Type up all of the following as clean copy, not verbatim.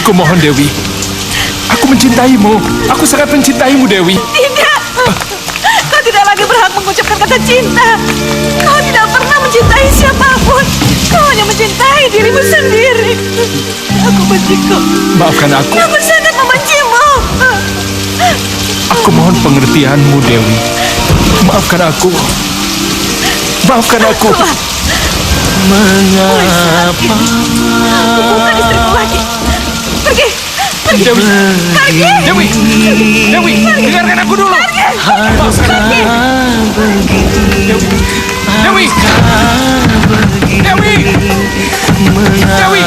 Aku mohon, Dewi. Aku mencintaimu. Aku sangat mencintaimu, Dewi. Tidak. Kau tidak lagi berhak mengucapkan kata cinta. Kau tidak pernah mencintai siapapun. Kau hanya mencintai dirimu sendiri. Aku benci kau. Maafkan aku. Aku sangat membencimu. Aku mohon pengertianmu, Dewi. Maafkan aku. Maafkan aku. Mengapa Bukan istrimu lagi. Pergi. Pergi. Dewi. Pergi. Dewi. Dewi, dengarkan aku dulu. haruskah begini? Dewi. Dewi. Dewi.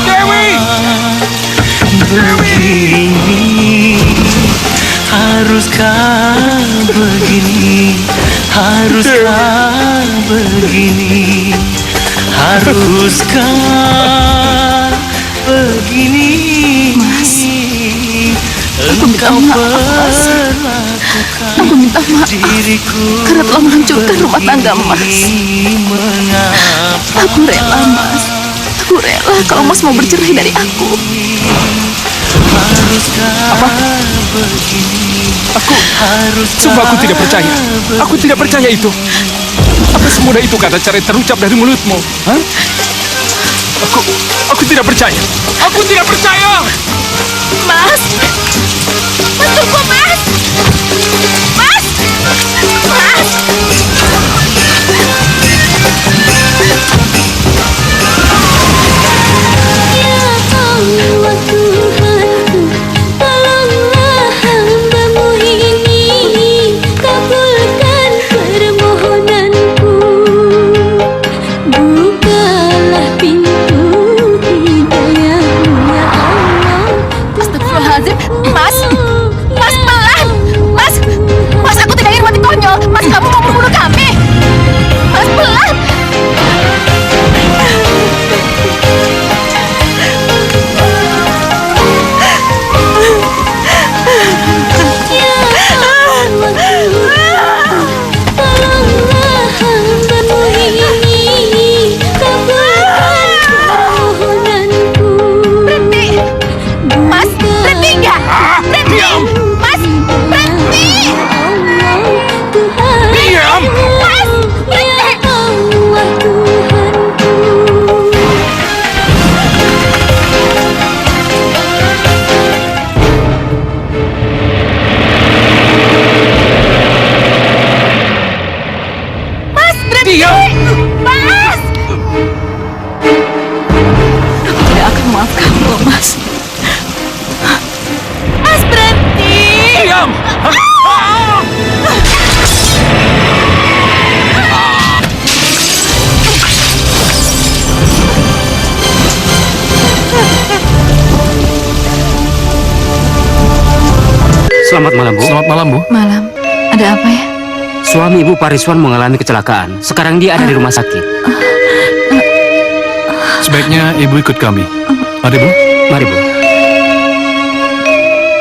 Dewi. Begini, haruskah begini? Haruskah begini? Haruskah begini? Mas, aku minta maaf, Mas. Aku minta maaf karena telah menghancurkan rumah tangga Mas. Aku rela, Mas. Aku rela kalau Mas mau bercerai dari aku. Apa? Sungguh aku tidak percaya. Aku tidak percaya itu. Apa semudah itu kata cerai terucap dari mulutmu? Hah? Aku tidak percaya. Aku tidak percaya. Mas. Mas, tunggu, Mas. Mas. Mas. Allah Tuhanku, tolonglah hamba-Mu ini, kabulkan permohonanku, bukalah pintu hidayah-Mu ya Allah. Astagfirullahaladzim, Mas. Mas, pelan. Mas. Mas, aku tidak ingin mati konyol. Mas, kamu mau membunuh kami. Mas, pelan. Tolonglah hamba-Mu ini, kabulkan permohonanku. Berhenti. Mas, berhenti enggak? Berhenti. Mas, berhenti. Allah Tuhan. Diam. Mas, berhenti. Allah Tuhanku. Mas, berhenti. Diam. Mas. Aku tidak akan memaafkanmu, Mas. Mas, berhenti. Diam. Selamat malam, Bu. Selamat malam, Bu. Malam. Ada apa ya? Suami Ibu Pariswan mengalami kecelakaan. Sekarang dia ada di rumah sakit. Sebaiknya Ibu ikut kami. Mari, Bu. Mari, Bu.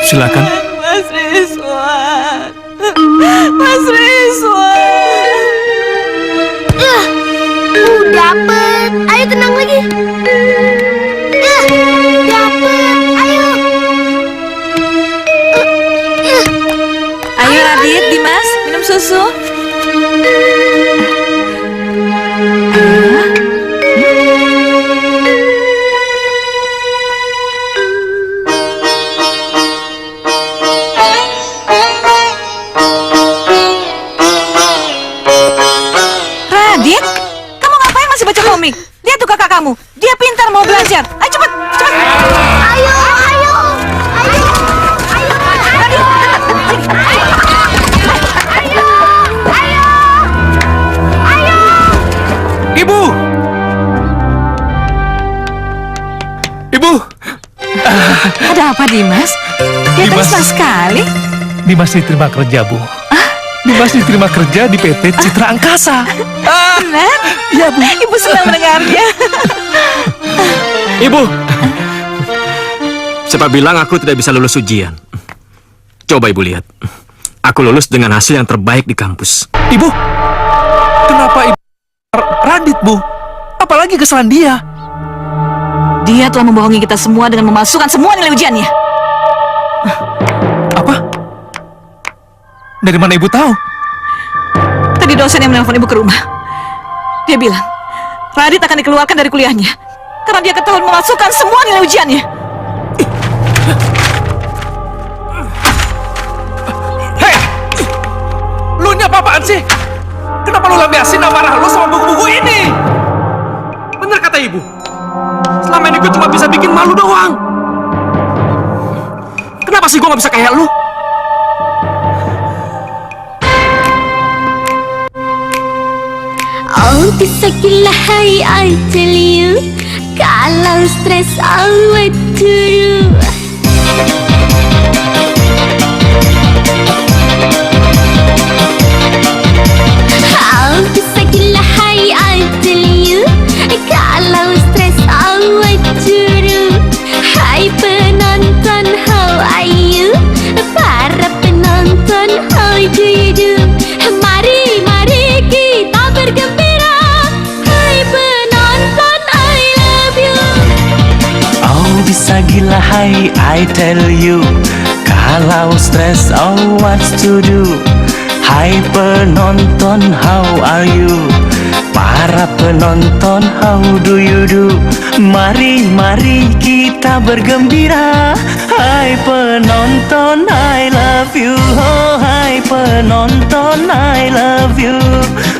Silakan. Mas Rizwan. Mas Rizwan. Dapet, ayo tenang lagi. Dapet, ayo. Ayo Radit, Dimas, minum susu. Radit, kamu ngapain masih baca komik? Lihat tuh kakak kamu, dia pintar mau belajar. Ayo cepat, cepat. Ayo, ayo. Ayo. Ayo. Ayo. Ayo. Ayo. Ayo. Ibu. Ibu. Ada apa Dimas? Dia Dimas. mesra sekali. Dimas diterima kerja, Bu. Dimas diterima kerja di PT Citra Angkasa. Benar? Iya, Bu. Ibu senang mendengarnya. Ibu! Siapa bilang aku tidak bisa lulus ujian? Coba Ibu lihat. Aku lulus dengan hasil yang terbaik di kampus. Ibu, kenapa Ibu Radit, Bu? Apalagi kesalahan dia? Dia telah membohongi kita semua dengan memalsukan semua nilai ujiannya. Apa? Dari mana ibu tahu? Tadi dosen yang menelpon ibu ke rumah. Dia bilang, Radit akan dikeluarkan dari kuliahnya karena dia ketahuan memalsukan semua nilai ujiannya. Hei! Lu ini apa-apaan sih? Kenapa lu lampiasin amarah lu sama buku-buku ini? Bener kata ibu. Selama ini gue cuma bisa bikin malu doang. Kenapa sih gue gak bisa kayak lu? Oh bisa gila hai I tell you. Kalau stres awet dulu. Oh bisa gila hai I tell you. Kalau stres awet dulu. Hai penonton how are you? Para penonton how do you do? Mari mari kita bergembira. Hai penonton I love you. Oh bisa gila hai I tell you. Kalau stres oh what to do. Hai penonton how are you? Para penonton how do you do? Mari mari kita bergembira. Hai penonton I love you. Oh hai penonton I love you.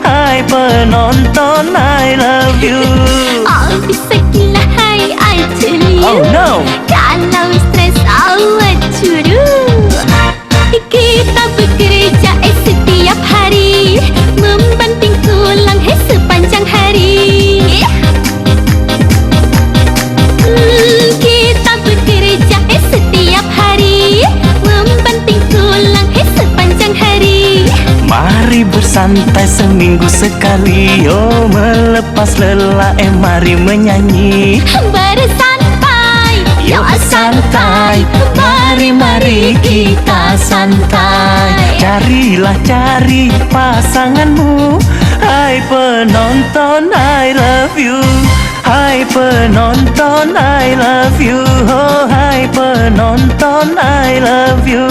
Hai penonton I love you. Oh bisa gila hai I tell you. Oh no. Kalau stres awet dulu. Kita bekerja setiap hari, membanting tulang sepanjang hari. Kita bekerja setiap hari, membanting tulang sepanjang hari. Mari bersantai seminggu sekali. Oh melepas lelah mari menyanyi. Bersantai, Yuk santai. Mari kita santai. Carilah cari pasanganmu. Hai penonton I love you. Hai penonton I love you. Oh hai penonton I love you.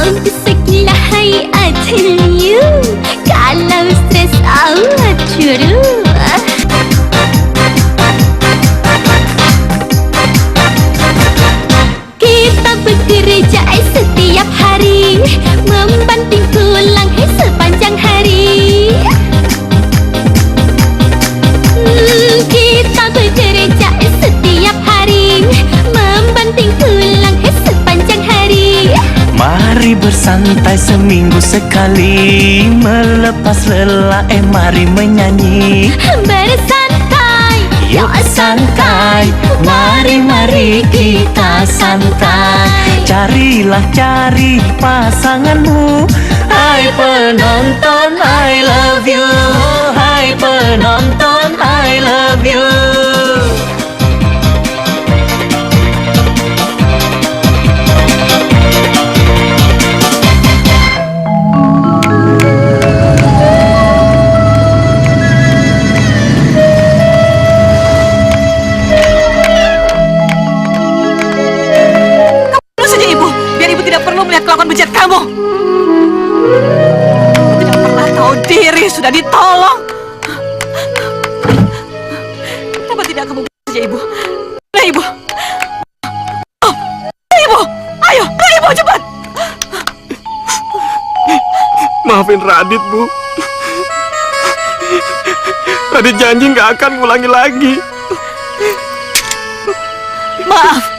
oh bisa gila hai I tell you. Kalau stres awet dulu. Kita bekerja setiap hari, membanting tulang sepanjang hari. Kita bekerja setiap hari, membanting tulang sepanjang hari. Mari bersantai seminggu sekali. Melepas lelah mari menyanyi. Bersantai, Yuk santai. Mari kita santai. Carilah cari pasanganmu. Hai penonton I love you. Hai penonton I love you. Bunuh saja ibu, biar ibu tidak perlu melihat kelakuan bejat kamu. Ibu tidak pernah tahu diri, sudah ditolong. Kenapa tidak kamu bunuh saja ibu? Nah ibu. Oh, ibu, ayo, ibu cepat. Maafin Radit, Bu. Radit janji nggak akan ngulangi lagi. Maaf.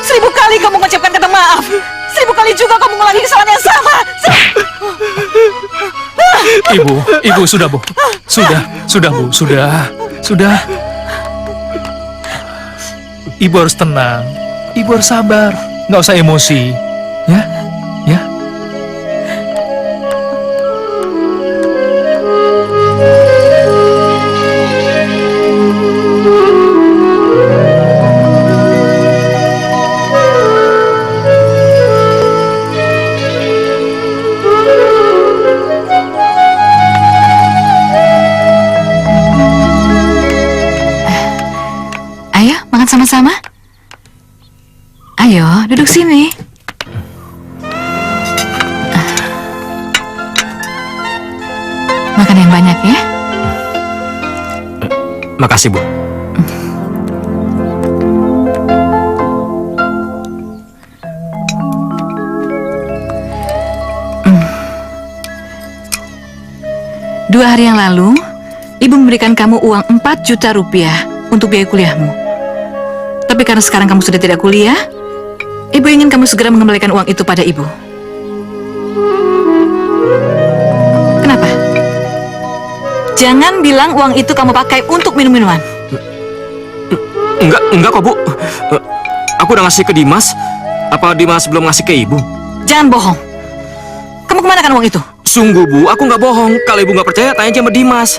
1000 kali kamu mengucapkan kata maaf. 1000 kali juga kamu mengulangi kesalahan yang sama. Ibu, sudah Bu. Sudah Bu, sudah. Ibu harus tenang. Ibu harus sabar. Nggak usah emosi. Ya. sama-sama? Ayo, duduk sini. Makan yang banyak ya. Makasih, Bu. Dua hari yang lalu, Ibu memberikan kamu uang 4 juta rupiah untuk biaya kuliahmu. Tapi karena sekarang kamu sudah tidak kuliah, Ibu ingin kamu segera mengembalikan uang itu pada Ibu. Kenapa? Jangan bilang uang itu kamu pakai untuk minum-minuman. Enggak kok, Bu. Aku udah ngasih ke Dimas. Apa Dimas belum ngasih ke Ibu? Jangan bohong. Kamu kemanakan uang itu? Sungguh, Bu, aku nggak bohong. Kalau Ibu nggak percaya, tanya aja sama Dimas.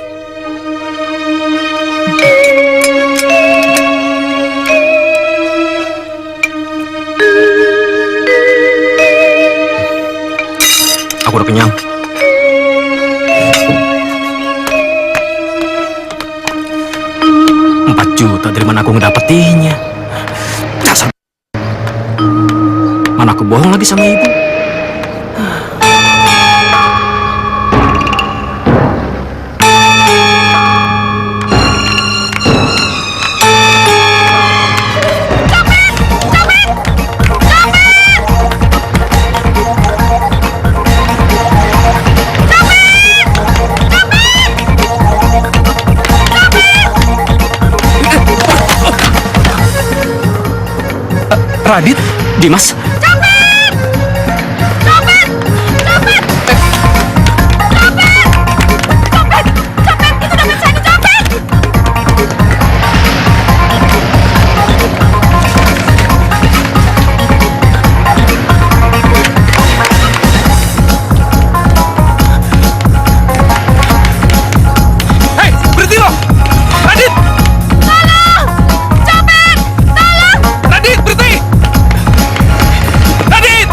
Aku udah kenyang. Juta dari mana aku ngedapetinya? Dasar. Mana aku bohong lagi sama Ibu? Radit? Dimas? Hei, berhenti lo! Radit! Tolong! Copet! Tolong! Radit, berhenti! Radit!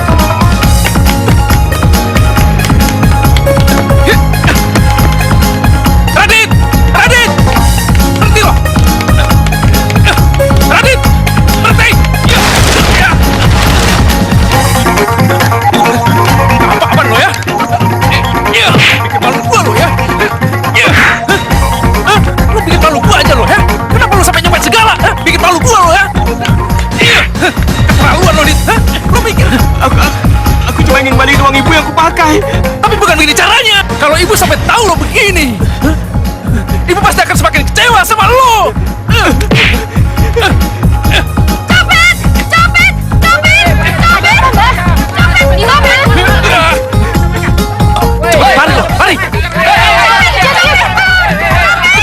Radit! Radit! Berhenti lo! Radit! Berhenti! Ya! Apa-apaan lo ya? Ya! Bikin malu gua lo ya! Ya! Hah? Lu bikin malu gua aja lo ya? Kenapa lu sampai nyopet segala? Hah? Bikin malu gua lo ya? Iya! Keterlaluan lo, Dit! Hah? Lu mikir? Aku cuma ingin balikin uang Ibu yang aku pakai. Tapi bukan begini caranya! Kalau ibu sampai tahu lo begini, hah? Ibu pasti akan semakin kecewa sama lo! Lari lo! Lari!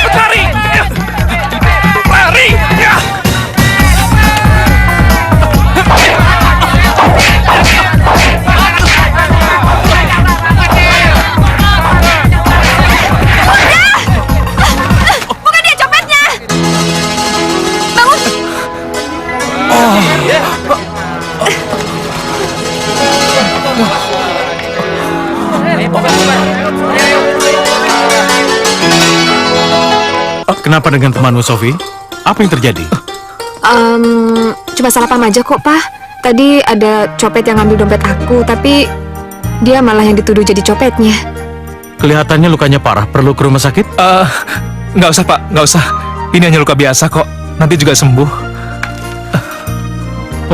Cepet lari! Lari! Ya! Bukan dia copetnya! Bangun! Kenapa dengan temanmu, Sofi? Apa yang terjadi? Cuma salah paham aja kok, Pak. Tadi ada copet yang ngambil dompet aku, tapi dia malah yang dituduh jadi copetnya. Kelihatannya lukanya parah. Perlu ke rumah sakit? Nggak usah, Pak. Nggak usah. Ini hanya luka biasa kok. Nanti juga sembuh.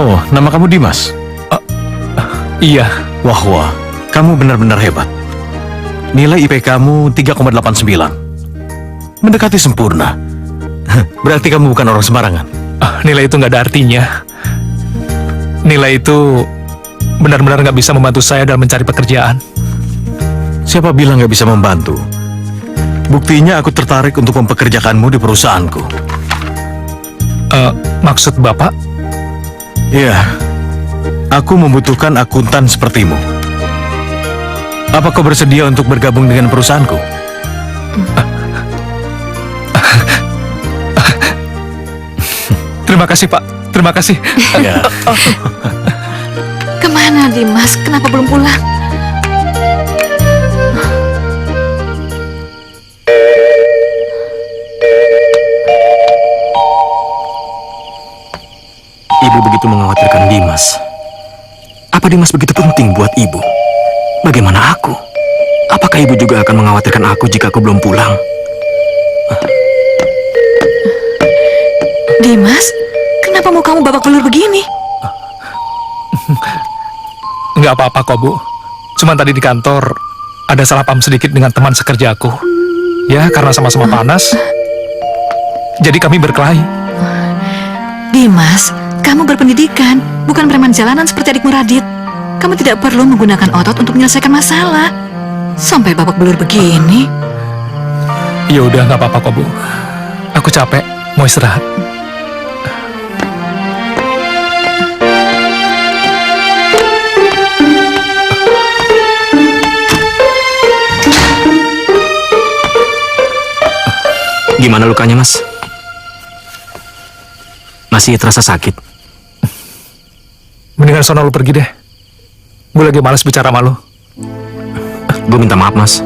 Oh, nama kamu Dimas? Iya. Wah, kamu benar-benar hebat. Nilai IP kamu 3,89. Mendekati sempurna. Berarti kamu bukan orang sembarangan. Nilai itu nggak ada artinya. Nilai itu benar-benar nggak bisa membantu saya dalam mencari pekerjaan. Siapa bilang nggak bisa membantu? Buktinya aku tertarik untuk mempekerjakanmu di perusahaanku. Maksud Bapak? Iya, aku membutuhkan akuntan sepertimu. Apa kau bersedia untuk bergabung dengan perusahaanku? Terima kasih, Pak. Terima kasih. Ya. Kemana Dimas? Kenapa belum pulang? Dimas. Apa Dimas begitu penting buat ibu? Bagaimana aku? Apakah ibu juga akan mengkhawatirkan aku jika aku belum pulang? Dimas, kenapa mau kamu babak belur begini? Nggak apa-apa kok, Bu. Cuman tadi di kantor ada salah paham sedikit dengan teman sekerja aku. Ya, karena sama-sama panas, jadi kami berkelahi. Dimas, kamu berpendidikan, bukan preman jalanan seperti adikmu Radit. Kamu tidak perlu menggunakan otot untuk menyelesaikan masalah. Sampai babak belur begini. Ya udah, nggak apa-apa kok, Bu. Aku capek, mau istirahat. Gimana lukanya, Mas? Masih terasa sakit? Mendingan sono lu pergi deh. Gue lagi malas bicara sama lu. Gue minta maaf, Mas.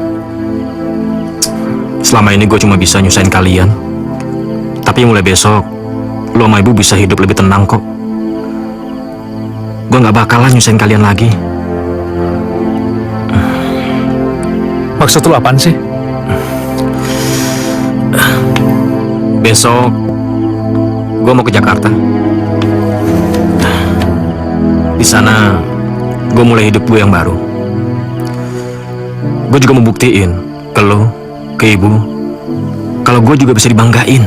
Selama ini gue cuma bisa nyusahin kalian. Tapi mulai besok, lo sama ibu bisa hidup lebih tenang kok. Gue gak bakalan nyusahin kalian lagi. Maksud lu apaan sih? Besok, gue mau ke Jakarta. Di sana, gue mulai hidup gue yang baru. Gue juga mau buktiin ke lo, ke ibu, kalau gue juga bisa dibanggain.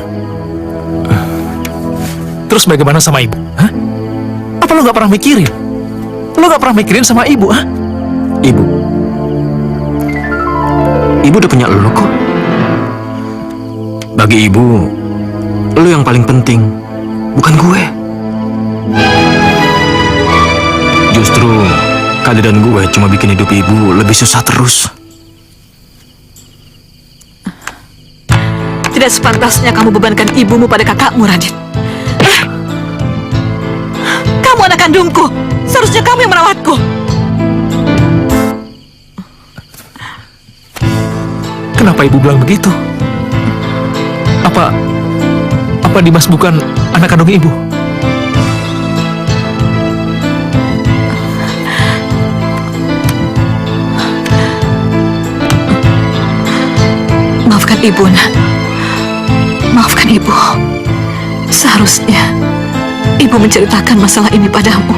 Terus bagaimana sama ibu? Hah? Apa lu gak pernah mikirin? Lu gak pernah mikirin sama ibu, hah? Ibu udah punya lo kok. Bagi ibu, lo yang paling penting, bukan gue. Justru kehadiran gue cuma bikin hidup ibu lebih susah terus. Tidak sepantasnya kamu bebankan ibumu pada kakakmu, Radit. Kamu anak kandungku. Seharusnya kamu yang merawatku. Kenapa ibu bilang begitu? Apa Dimas bukan anak kandung ibu? Maafkan ibu, nak. Maafkan ibu. Seharusnya ibu menceritakan masalah ini padamu.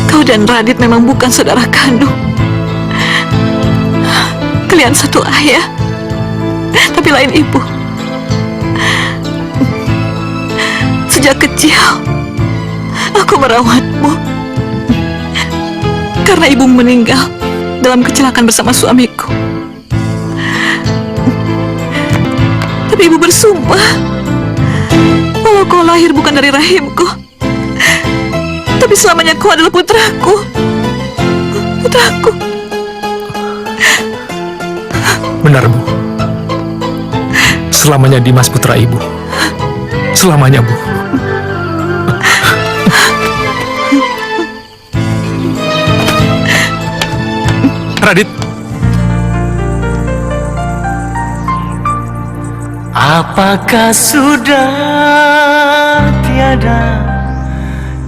Kau dan Radit memang bukan saudara kandung. Kalian satu ayah, tapi lain ibu. Sejak kecil, aku merawatmu. Karena ibu meninggal dalam kecelakaan bersama suamiku. Tapi ibu bersumpah, walau kau lahir bukan dari rahimku, tapi selamanya kau adalah putraku. Putraku. Benar, Bu. Selamanya Dimas putra ibu. Selamanya, Bu. Radit. Apakah sudah tiada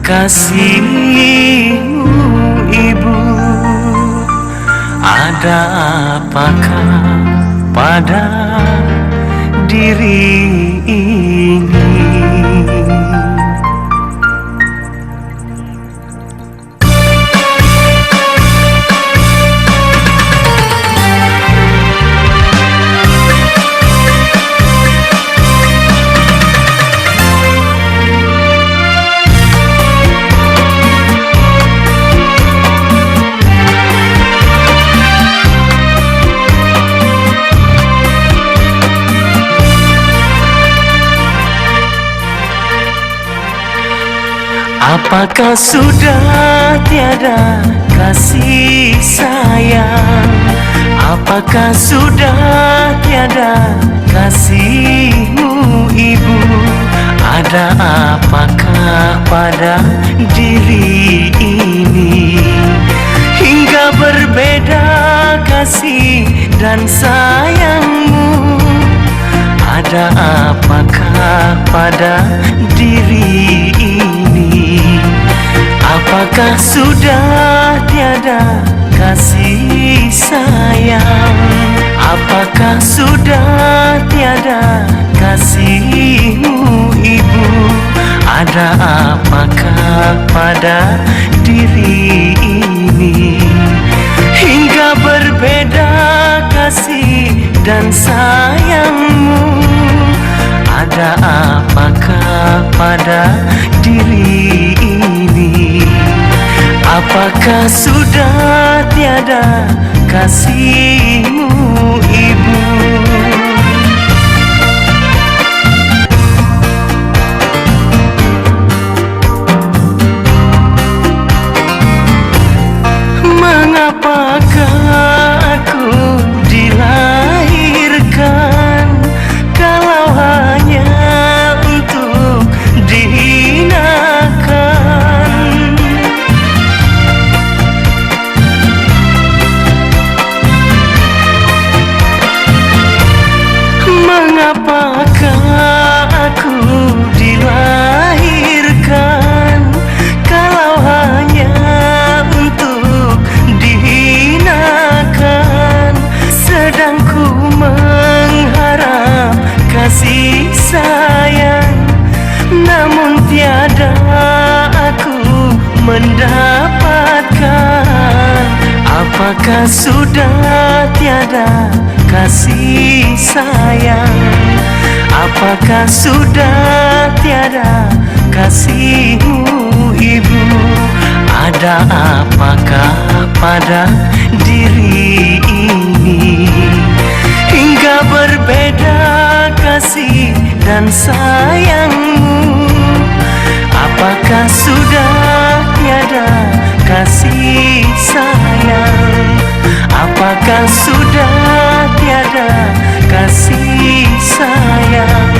kasihmu, ibu? Ada apakah pada diri ini? Apakah sudah tiada kasih sayang? Apakah sudah tiada kasihmu, ibu? Ada apakah pada diri ini? Hingga berbeda kasih dan sayangmu. Ada apakah pada diri ini? Apakah sudah tiada kasih sayang? Apakah sudah tiada kasihmu ibu? Ada apakah pada diri ini? Hingga berbeda kasih dan sayangmu. Ada apakah pada diri ini? Apakah sudah tiada kasihmu ibu? Mengapakah aku dilahirkan kalau hanya untuk dihinakan? Mengapakah aku dilahirkan kalau hanya untuk dihinakan? Sedang ku mengharap kasih sayang, namun tiada aku mendapatkan. Apakah sudah tiada kasih sayang? Apakah sudah tiada kasihmu ibu? Ada apakah pada diri ini? Hingga berbeda kasih dan sayangmu. Apakah sudah tiada kasih sayang? Apakah sudah tiada kasih sayang?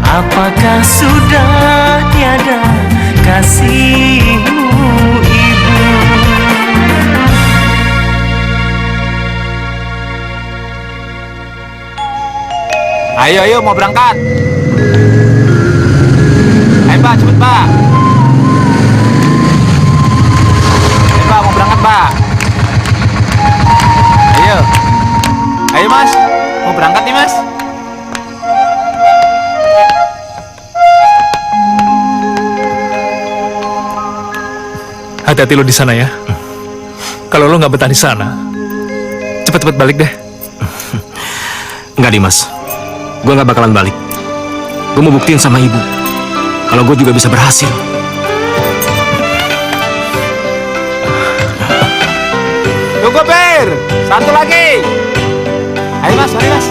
Apakah sudah tiada kasihmu ibu? Ayo, mau berangkat. Ayo, Pak, cepet, Pak. Ayo, Pak, mau berangkat, Pak. Ayo, Mas. Mau berangkat nih, Mas. Hati-hati lo di sana ya. Kalau lo nggak betah di sana, cepet-cepet balik deh. Enggak, Dimas. Gue nggak bakalan balik. Gue mau buktiin sama ibu kalau gue juga bisa berhasil. Tunggu, Per. Satu lagi. Ayo, Mas. Mari, Mas.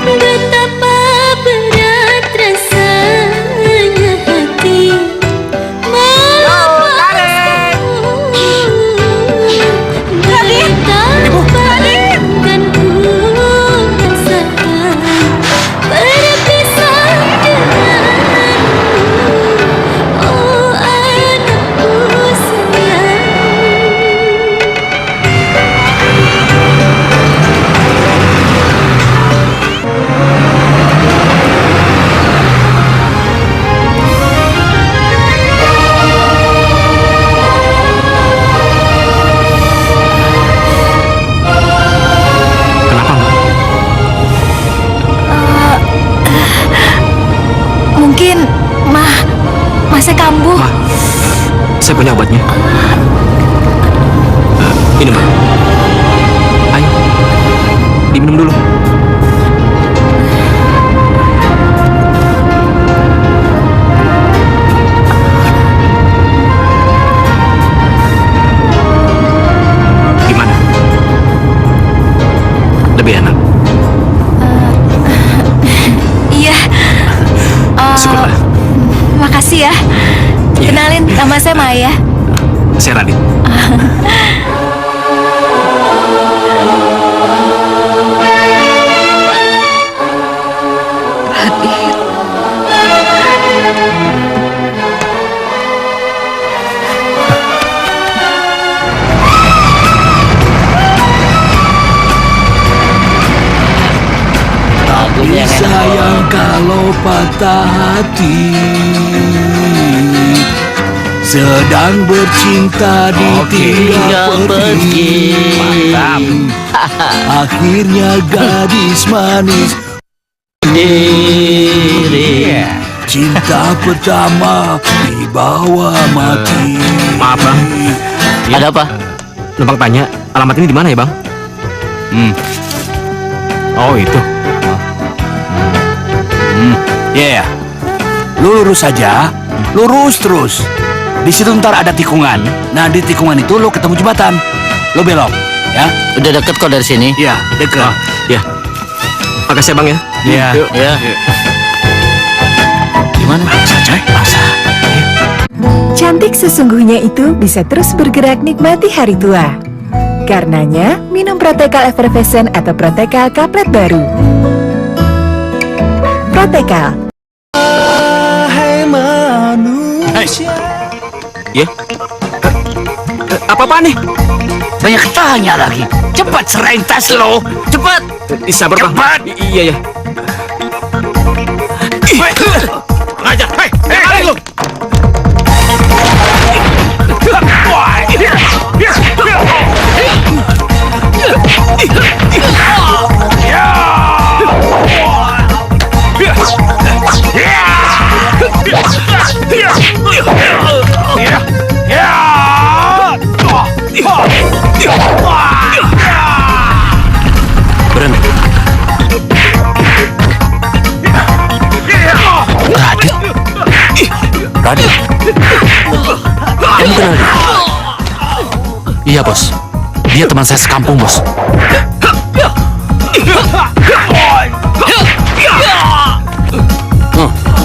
Betapa berat rasanya hati melepasmu. Kan ku rasakan berpisah denganmu. Oh anakku Masnya kambuh. Ma, saya punya obatnya. Ini, Ma. Ayo, diminum dulu. Gimana? Lebih enak? Iya. Syukurlah. Makasih ya. Kenalin, nama saya Maya. Saya Radit. Radit. kalau patah hati, sedang bercinta ditinggal pergi. Akhirnya gadis manis diri, cinta pertama dibawa mati. Maaf bang, Ada apa? numpang tanya, alamat ini di mana ya bang? Oh itu. Ya, lu lurus saja, lurus terus. Di situ ntar ada tikungan. Nah di tikungan itu lu ketemu jembatan. Lu belok, ya? Udah deket kok dari sini. Iya, dekat. Ya. Makasih ya bang ya. Iya. Ya. Gimana? Masa? Cantik sesungguhnya itu bisa terus bergerak nikmati hari tua. Karenanya, minum Protekal Effervescent atau Protekal Kaplet baru. Protekal. Ya. Apa-apaan nih? Banyak tanya lagi. Cepat serahin tas lo. Cepat. Sabar bang. Cepat. Iya ya. Ngajar. Hei, lu. Berhenti. Radit. Kamu kenal dia? Iya bos. Dia teman saya sekampung bos.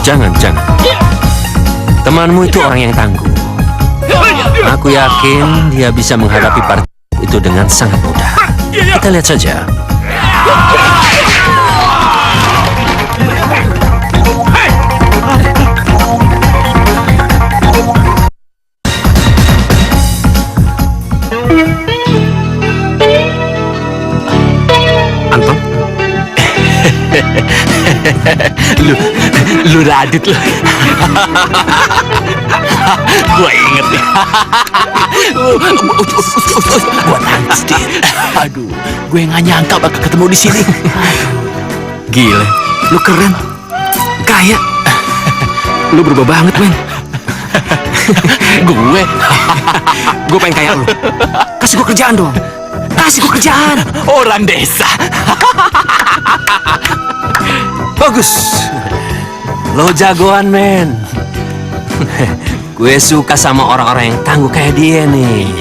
Jangan. Temanmu itu orang yang tangguh. Aku yakin dia bisa menghadapi partai itu dengan sangat mudah. Kita lihat saja. Anton? Lu Radit lu. Gua inget nih. Gua nangis deh. Aduh, gue nggak nyangka bakal ketemu di sini. Gila, lu keren. Kaya. Lu berubah banget, men. Gue pengen kayak lu. Kasih gue kerjaan dong. Kasih gue kerjaan. Orang desa. Bagus. Lo jagoan, men. Gue suka sama orang-orang yang tangguh kayak dia nih.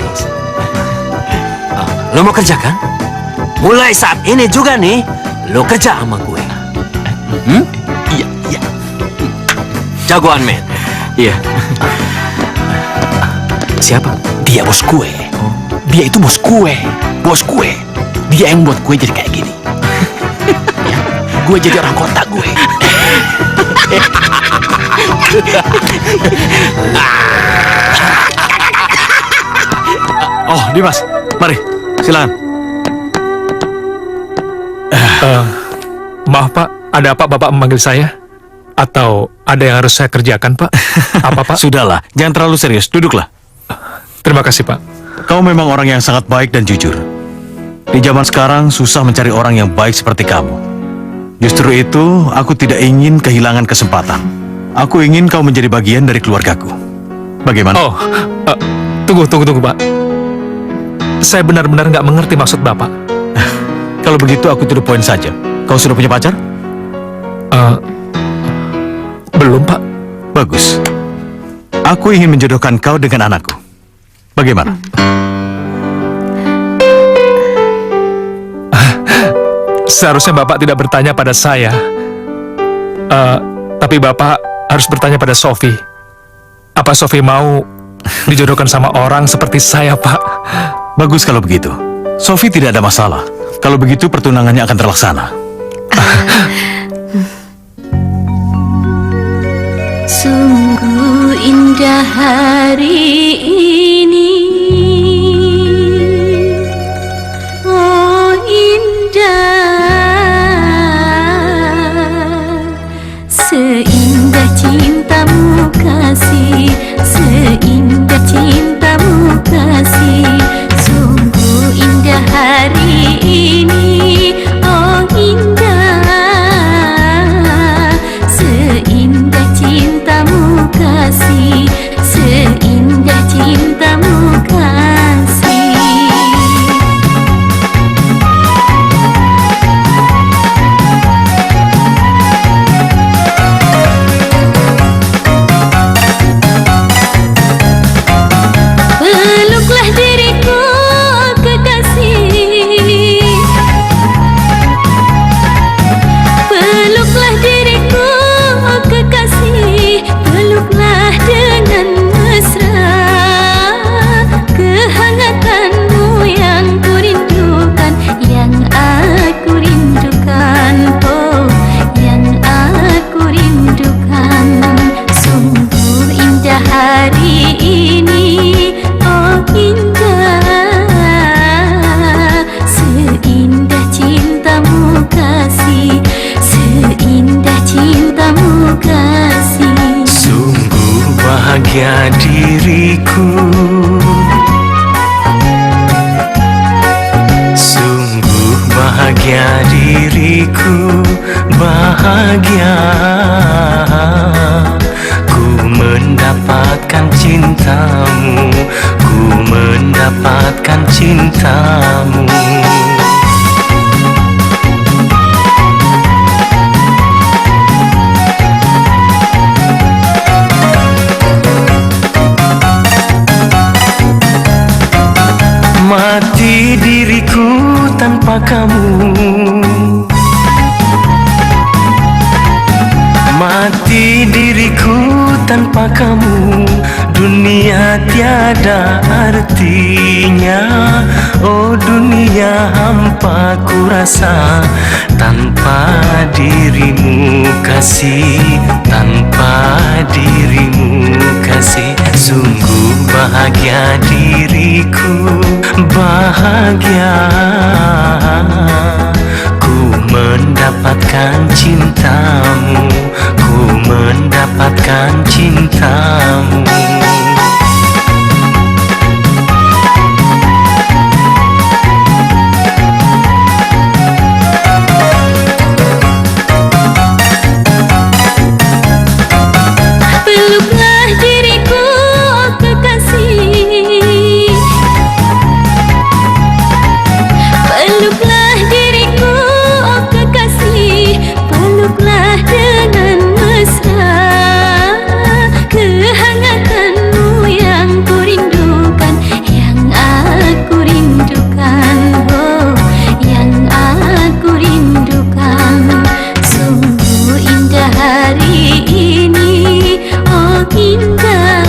Lo mau kerja kan? Mulai saat ini juga nih, lo kerja sama gue. Iya. Jagoan, men. Iya. Siapa? Dia bos gue. Dia itu bos gue. Bos gue. Dia yang buat gue jadi kayak gini. Ya, gue jadi orang kota gue. Oh, Dimas, mari, silakan. Maaf Pak, ada apa Bapak memanggil saya? Atau ada yang harus saya kerjakan Pak? Apa Pak? Sudahlah, jangan terlalu serius, duduklah. Terima kasih Pak. Kau memang orang yang sangat baik dan jujur. Di zaman sekarang susah mencari orang yang baik seperti kamu. Justru itu, aku tidak ingin kehilangan kesempatan. Aku ingin kau menjadi bagian dari keluargaku. Bagaimana? Oh, tunggu Pak. Saya benar-benar nggak mengerti maksud Bapak. Kalau begitu aku to the point saja. Kau sudah punya pacar? Belum Pak. Bagus. Aku ingin menjodohkan kau dengan anakku. Bagaimana? Seharusnya Bapak tidak bertanya pada saya. Tapi Bapak harus bertanya pada Sophie. Apa Sophie mau dijodohkan sama orang seperti saya, Pak? Bagus kalau begitu. Sophie tidak ada masalah. Kalau begitu pertunangannya akan terlaksana. Sungguh indah hari ini, oh indah bahagia diriku. Sungguh bahagia diriku, bahagia. Ku mendapatkan cintamu, ku mendapatkan cintamu. Mati diriku tanpa kamu, mati diriku tanpa kamu. Dunia tiada artinya, oh dunia hampa ku rasa. Tanpa dirimu kasih, tanpa dirimu kasih. Sungguh bahagia diriku, bahagia. Ku mendapatkan cintamu, ku mendapatkan cintamu. Peluklah diriku, oh kekasih. Peluklah diriku, oh kekasih. Peluklah dengan mesra. Kehangatanmu yang ku rindukan, yang aku rindukan, oh yang aku rindukan. Sungguh indah hari ini, oh indah.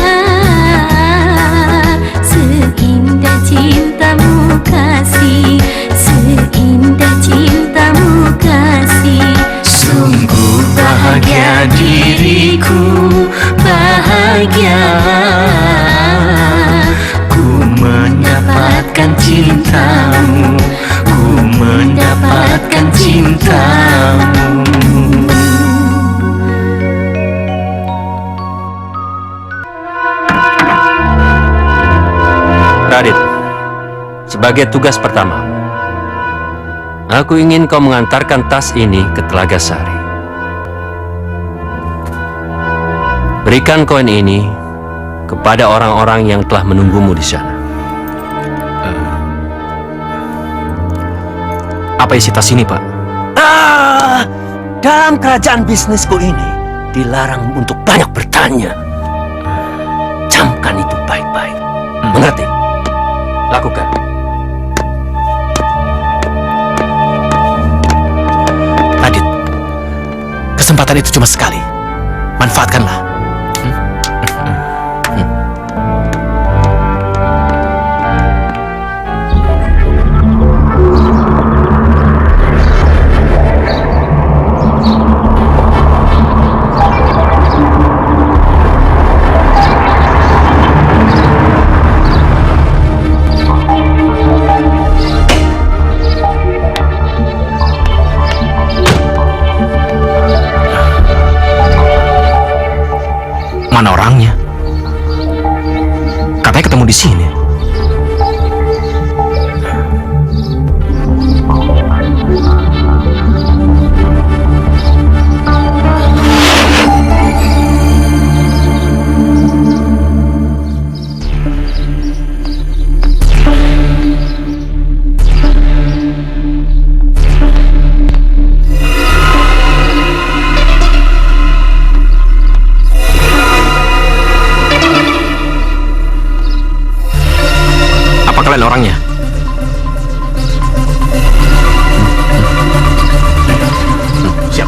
Seindah cintamu kasih, seindah cintamu kasih. Sungguh bahagia diriku, bahagia. Ku mendapatkan cintamu, ku mendapatkan cintamu. Radit, sebagai tugas pertama, aku ingin kau mengantarkan tas ini ke Telaga Sari. Berikan koin ini kepada orang-orang yang telah menunggumu di sana. Apa isi tas ini, Pak? Dalam kerajaan bisnisku ini dilarang untuk banyak bertanya. Camkan itu baik-baik. Mengerti? Lakukan. Radit, kesempatan itu cuma sekali. Manfaatkanlah. Mana orangnya? Katanya ketemu di sini. Kalian orangnya? Siap.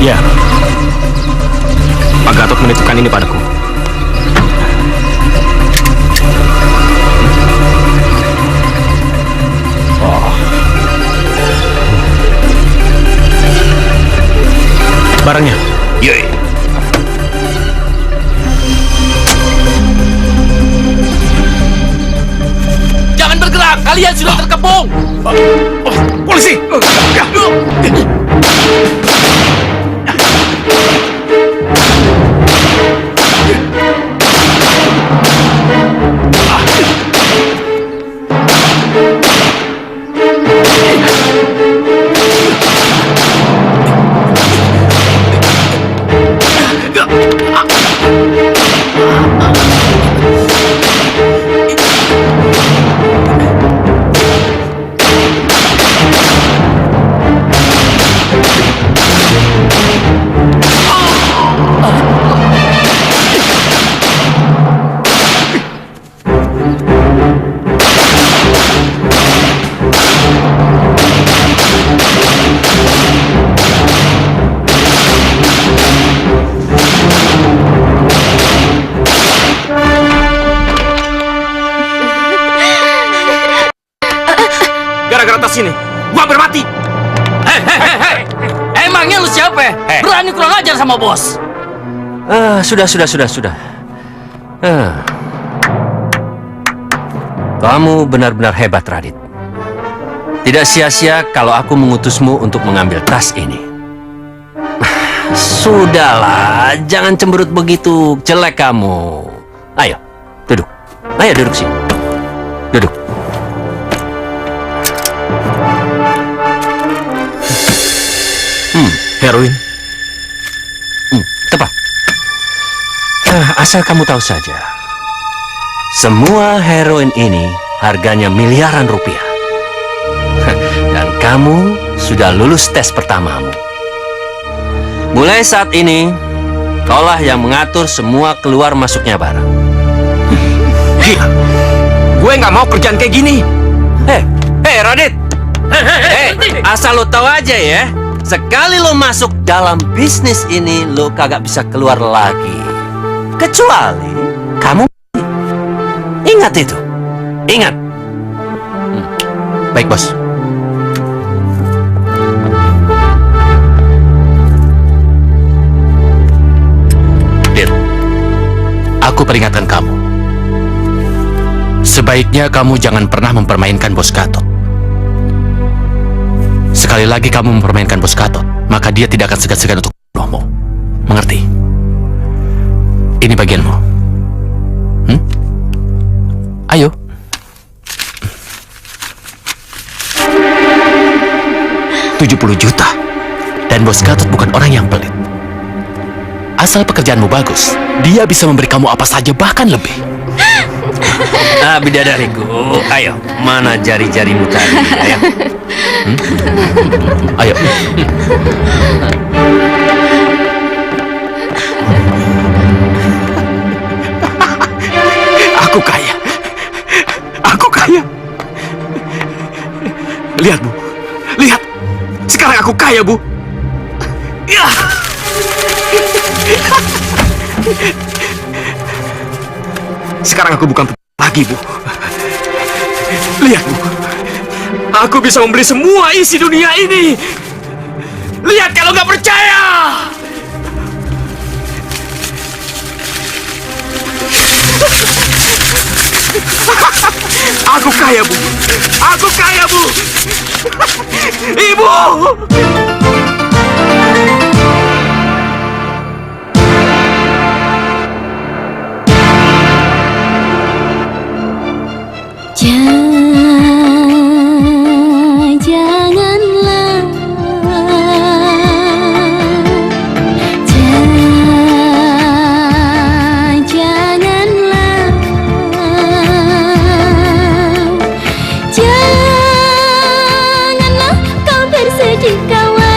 Ya. Pak Gatot menitipkan ini padaku. Barangnya. Yoi. Kalian sudah terkepung. Polisi! Gara-gara tas ini, gua hampir mati. Hei. Emangnya lu siapa? Berani kurang ajar sama bos. Sudah. Kamu benar-benar hebat, Radit. Tidak sia-sia kalau aku mengutusmu untuk mengambil tas ini. Sudahlah, jangan cemberut begitu. Jelek kamu. Ayo, duduk. Ayo duduk sini. Duduk. Heroin. Tepat. Asal kamu tahu saja, semua heroin ini harganya miliaran rupiah. Dan kamu sudah lulus tes pertamamu. Mulai saat ini, kaulah yang mengatur semua keluar masuknya barang. Gila, gue nggak mau kerjaan kayak gini. Hei, Radit. Asal lo tahu aja ya. Sekali lo masuk dalam bisnis ini, lo kagak bisa keluar lagi. Kecuali kamu. Ingat itu. Ingat. Baik, bos. Dir, aku peringatkan kamu. Sebaiknya kamu jangan pernah mempermainkan Bos Gatot. Sekali lagi kamu mempermainkan Bos Gatot, maka dia tidak akan segan-segan untuk membunuhmu. Mengerti? Ini bagianmu. Ayo. $70 juta. Dan Bos Gatot bukan orang yang pelit. Asal pekerjaanmu bagus, dia bisa memberi kamu apa saja, bahkan lebih. Bidadariku, ayo, mana jari-jarimu tadi? Ayo. Ayo. Aku kaya. Aku kaya. Lihat, Bu. Lihat. Sekarang aku kaya, Bu. Ya. Sekarang aku bukan lagi, Bu. Lihat, Bu. Aku bisa membeli semua isi dunia ini. Lihat kalau nggak percaya. Aku kaya, Bu. Aku kaya, Bu. Ibu. Janganlah, janganlah kau bersedih kawan.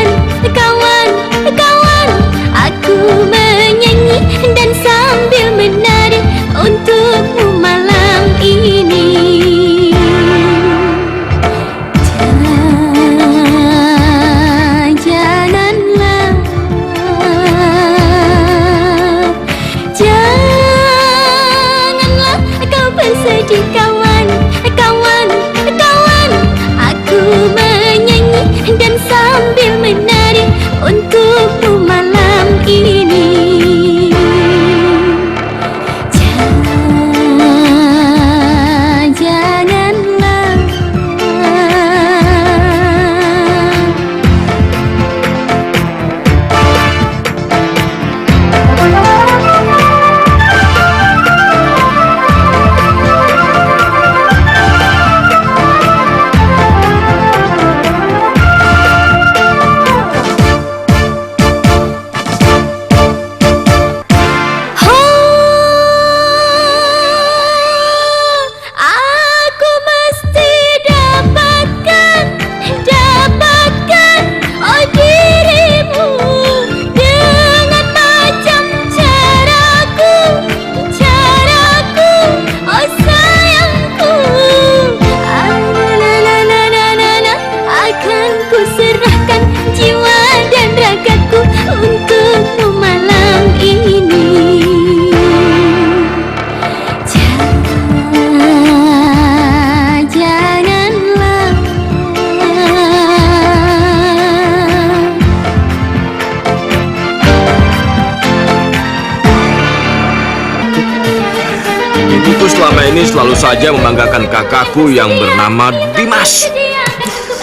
Ibuku selama ini selalu saja membanggakan kakakku yang bernama Dimas.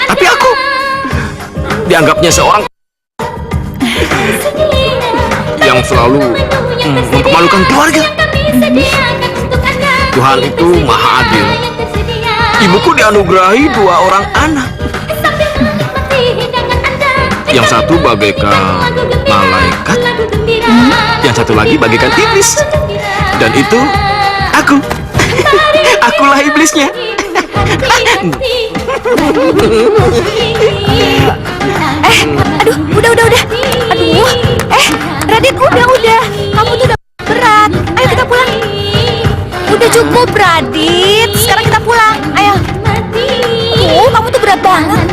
Tapi aku dianggapnya seorang yang selalu mempermalukan keluarga. Tuhan itu maha adil. Ibuku dianugerahi 2 orang anak. Yang satu bagaikan malaikat, yang satu lagi bagaikan iblis. Dan itu aku. Akulah iblisnya. Aduh, udah. Aduh, Radit, udah. Kamu tuh udah berat. Ayo kita pulang. Udah cukup, Radit. Sekarang kita pulang. Ayo. Kamu tuh berat banget.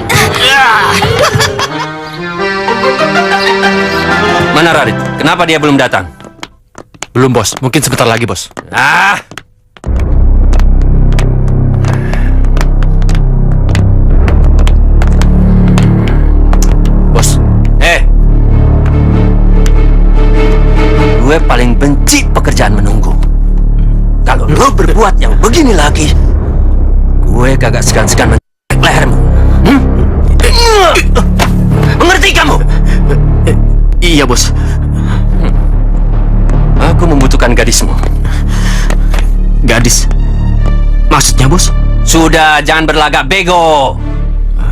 Mana Radit? Kenapa dia belum datang? Belum, bos. Mungkin sebentar lagi, bos. Bos. Gue paling benci pekerjaan menunggu. Kalau lo berbuat yang begini lagi, gue kagak segan-segan mencek lehermu. Mengerti kamu? Iya, bos. Aku membutuhkan gadismu. Gadis? Maksudnya, bos? Sudah, jangan berlagak bego.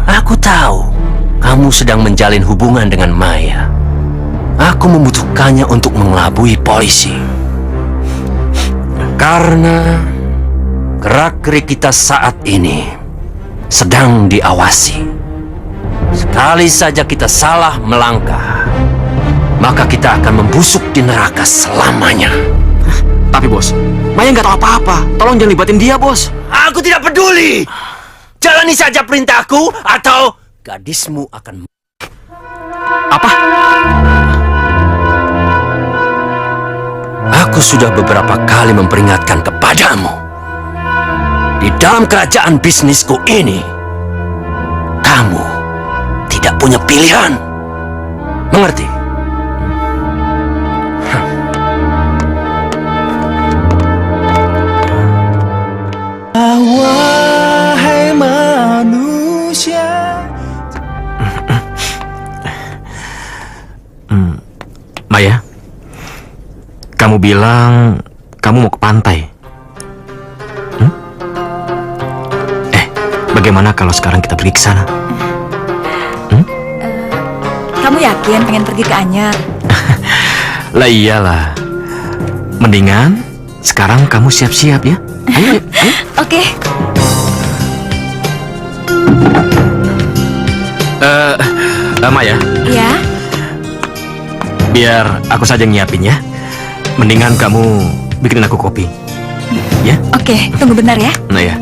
Aku tahu kamu sedang menjalin hubungan dengan Maya. Aku membutuhkannya untuk mengelabui polisi. Karena gerak-gerik kita saat ini sedang diawasi. Sekali saja kita salah melangkah, maka kita akan membusuk di neraka selamanya. Tapi bos, Maya nggak tahu apa-apa. Tolong jangan libatin dia, bos. Aku tidak peduli. Jalani saja perintahku atau gadismu akan... Apa? Aku sudah beberapa kali memperingatkan kepadamu. Di dalam kerajaan bisnisku ini, kamu tidak punya pilihan. Mengerti? Wahai manusia. Maya, kamu bilang kamu mau ke pantai. Bagaimana kalau sekarang kita pergi ke sana? Kamu yakin pengen pergi ke Anyar? Lah iyalah. Mendingan sekarang kamu siap-siap ya. Ayo. Oke. Maya. Ya. Biar aku saja yang nyiapin ya. Mendingan kamu bikinin aku kopi. Ya? Oke, tunggu bentar ya. Nah ya.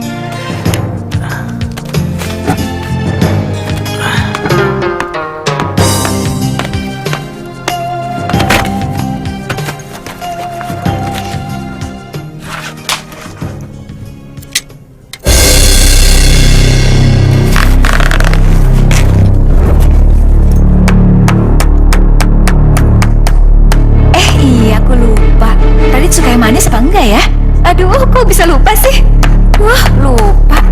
Suka yang manis apa enggak ya? Aduh, kok bisa lupa sih? Wah, lupa.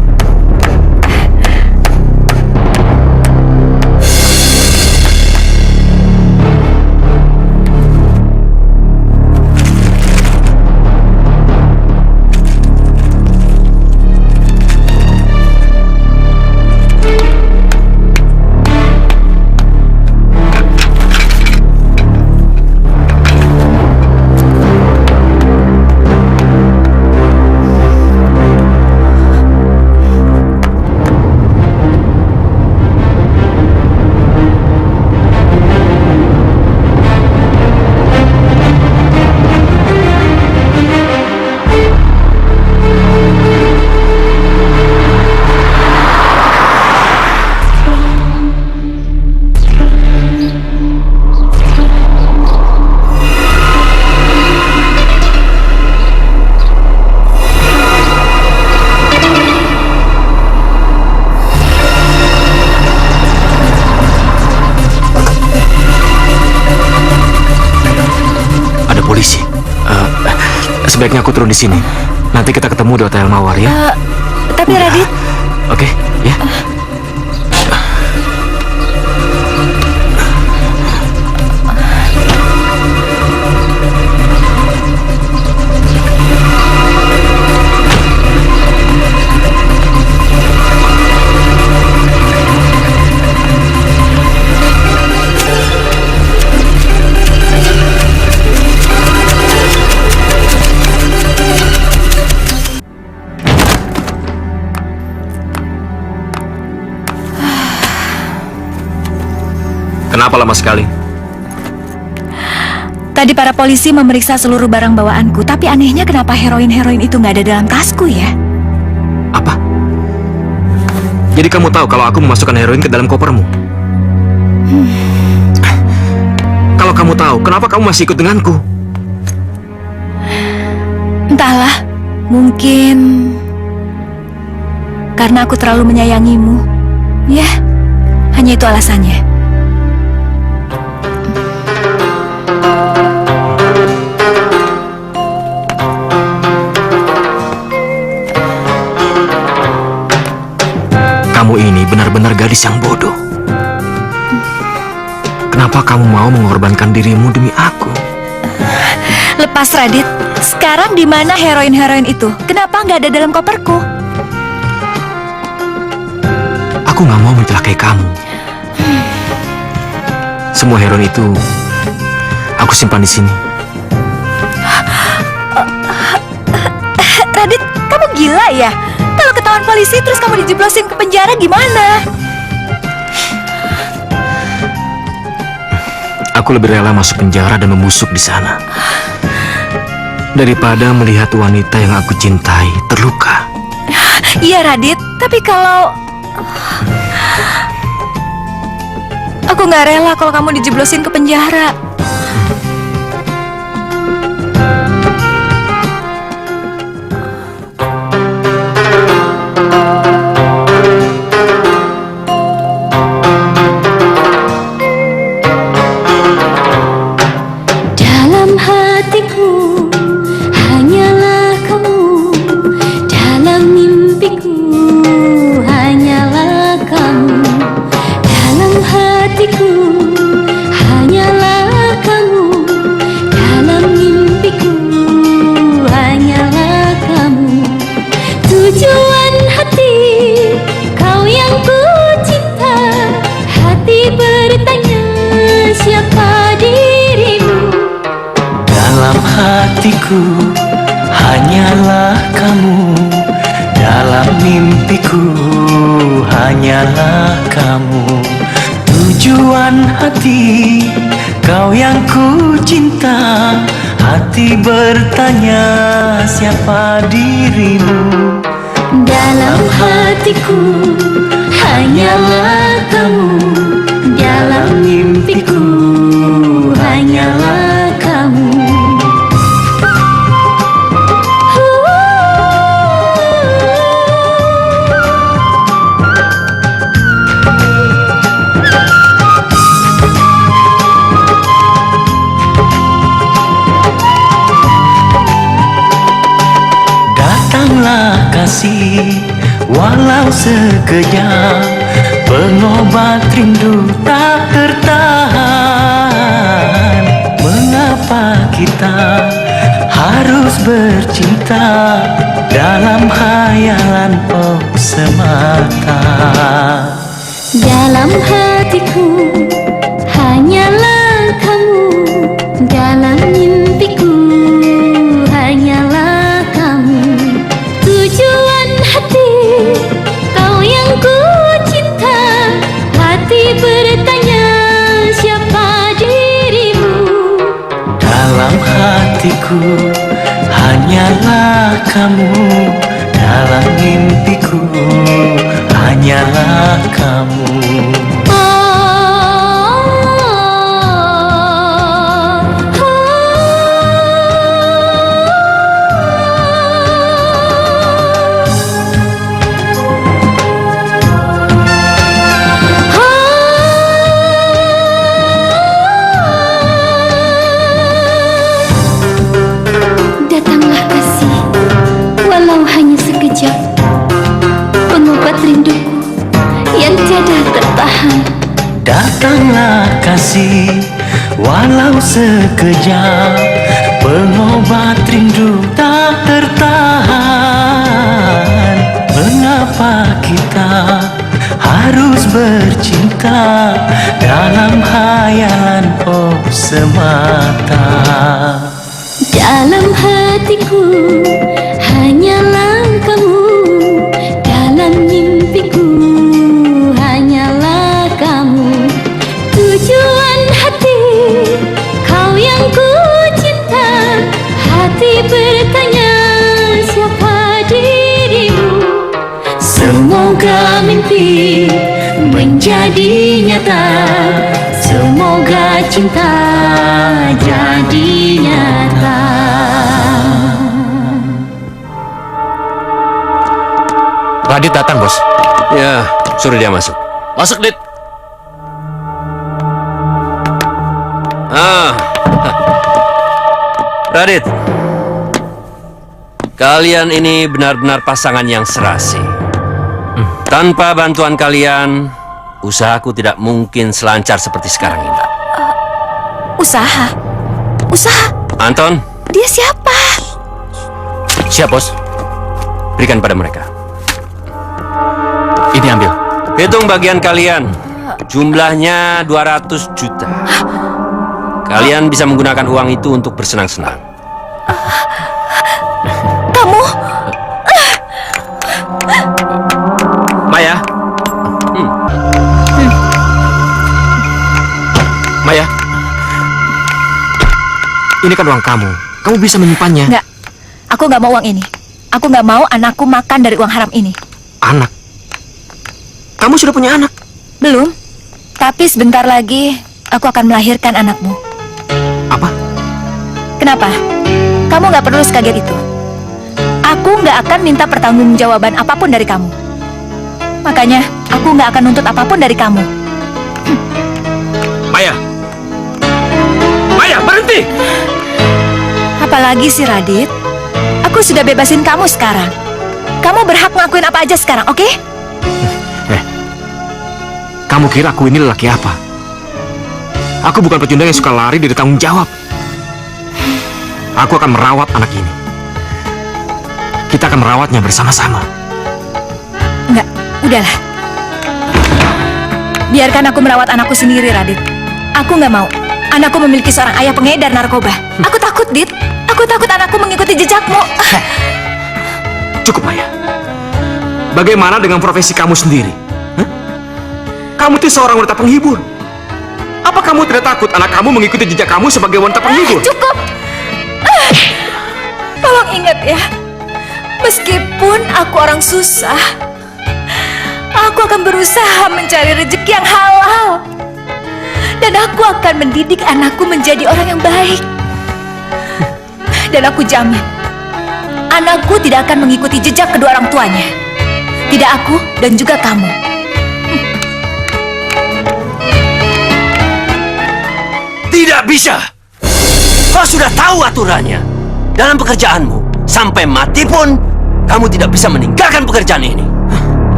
Sebaiknya aku turun di sini. Nanti kita ketemu di Hotel Mawar ya. Tapi Radit, Oke, ya. Kenapa lama sekali? tadi para polisi memeriksa seluruh barang bawaanku, tapi anehnya kenapa heroin-heroin itu nggak ada dalam tasku ya? Apa? Jadi kamu tahu kalau aku memasukkan heroin ke dalam kopermu? Kalau kamu tahu, kenapa kamu masih ikut denganku? Entahlah, mungkin karena aku terlalu menyayangimu. Ya, hanya itu alasannya. Kamu ini benar-benar gadis yang bodoh. Kenapa kamu mau mengorbankan dirimu demi aku? Lepas, Radit. Sekarang di mana heroin-heroin itu? Kenapa nggak ada dalam koperku? Aku nggak mau mencelakai kamu. Semua heroin itu aku simpan di sini. Radit, kamu gila ya? Kalau ketahuan polisi terus kamu dijeblosin ke penjara gimana? Aku lebih rela masuk penjara dan membusuk di sana daripada melihat wanita yang aku cintai terluka. Iya, Radit. Tapi kalau aku nggak rela kalau kamu dijeblosin ke penjara. Dalam hatiku hanyalah kamu, dalam mimpiku hanyalah kamu, dalam hatiku hanyalah kamu, dalam mimpiku hanyalah kamu. Tujuan hati kau yang ku cinta, hati bertanya siapa dirimu. Dalam hatiku hanyalah kamu, dalam mimpiku hanyalah kamu. Tujuan hati kau yang ku cinta, hati bertanya siapa dirimu. Dalam hatiku hanyalah kamu, dalam mimpiku hanyalah kamu. Datanglah kasih, walau sekejap, pengobat rindu tak tertahan. Mengapa kita harus bercinta dalam hayalan oh semata? Dalam hatiku hanyalah kamu, dalam mimpiku hanyalah kamu. Tujuan hati kau yang ku cinta, hati bertanya siapa dirimu. Dalam hatiku hanyalah kamu, dalam mimpiku hanyalah kamu. Datanglah kasih, kasih, walau sekejap, pengobat rindu tak tertahan. Mengapa kita harus bercinta dalam hayalan oh semata? Dalam hatiku hanyalah kamu, dalam mimpiku hanyalah kamu. Tujuan hati kau yang ku cinta, hati bertanya siapa dirimu. Semoga mimpi menjadi nyata, semoga cinta jadi nyata. Radit datang, bos. Ya, suruh dia masuk. Masuk, Dit. Radit, kalian ini benar-benar pasangan yang serasi. Tanpa bantuan kalian, usahaku tidak mungkin selancar seperti sekarang ini. Usaha? Usaha? Anton, Dia siapa? siap, bos. Berikan pada mereka. Ini ambil. Hitung bagian kalian. Jumlahnya 200 juta. Kalian bisa menggunakan uang itu untuk bersenang-senang. Kamu? Maya. Maya. Ini kan uang kamu. Kamu bisa menyimpannya. Enggak. Aku nggak mau uang ini. Aku nggak mau anakku makan dari uang haram ini. Anak? Kamu sudah punya anak? Belum. Tapi sebentar lagi aku akan melahirkan anakmu. Apa? Kenapa? Kamu nggak perlu sekaget itu. Aku nggak akan minta pertanggungjawaban apapun dari kamu. Makanya aku nggak akan nuntut apapun dari kamu. Maya. Maya, berhenti! Apalagi sih, Radit? Aku sudah bebasin kamu sekarang. Kamu berhak ngelakuin apa aja sekarang, oke? Kamu kira aku ini lelaki apa? Aku bukan pecundang yang suka lari dari tanggung jawab. Aku akan merawat anak ini. Kita akan merawatnya bersama-sama. Enggak, udahlah. Biarkan aku merawat anakku sendiri, Radit. Aku nggak mau. Anakku memiliki seorang ayah pengedar narkoba. Aku takut, Dit. Aku takut anakku mengikuti jejakmu. Cukup, Maya. Bagaimana dengan profesi kamu sendiri? Hah? Kamu itu seorang wanita penghibur. Apa kamu tidak takut anak kamu mengikuti jejak kamu sebagai wanita penghibur? Cukup. Tolong ingat ya. Meskipun aku orang susah, aku akan berusaha mencari rezeki yang halal. Dan aku akan mendidik anakku menjadi orang yang baik. Dan aku jamin, anakku tidak akan mengikuti jejak kedua orang tuanya. Tidak aku dan juga kamu. Tidak bisa. Kau sudah tahu aturannya. Dalam pekerjaanmu, sampai mati pun, kamu tidak bisa meninggalkan pekerjaan ini.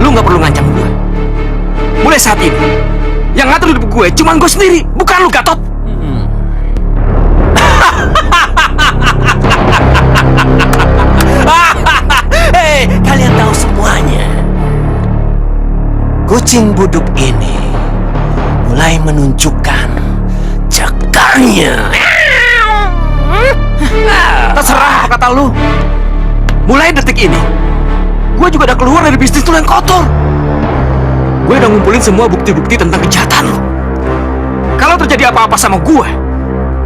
Lu nggak perlu ngancam gue. Mulai saat ini, yang ngatur hidup gue cuma gue sendiri, bukan lu, Gatot. Hei, kalian tahu semuanya. Kucing buduk ini mulai menunjukkan cakarnya. Terserah apa kata lu. Mulai detik ini, gue juga udah keluar dari bisnis lu yang kotor. Gue udah ngumpulin semua bukti-bukti tentang kejahatan lu. Kalau terjadi apa-apa sama gue,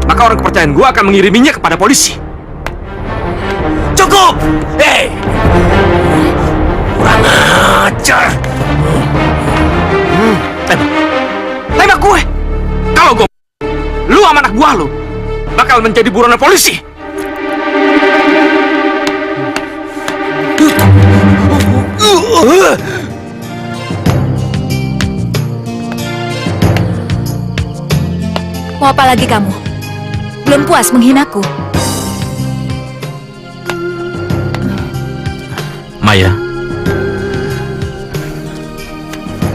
maka orang kepercayaan gue akan mengiriminya kepada polisi. Cukup! Hei! Kurang ajar! Tembak gue! Kalau gue, lu sama anak buah lu bakal menjadi buronan polisi. Mau apa lagi kamu? Belum puas menghinaku? Maya,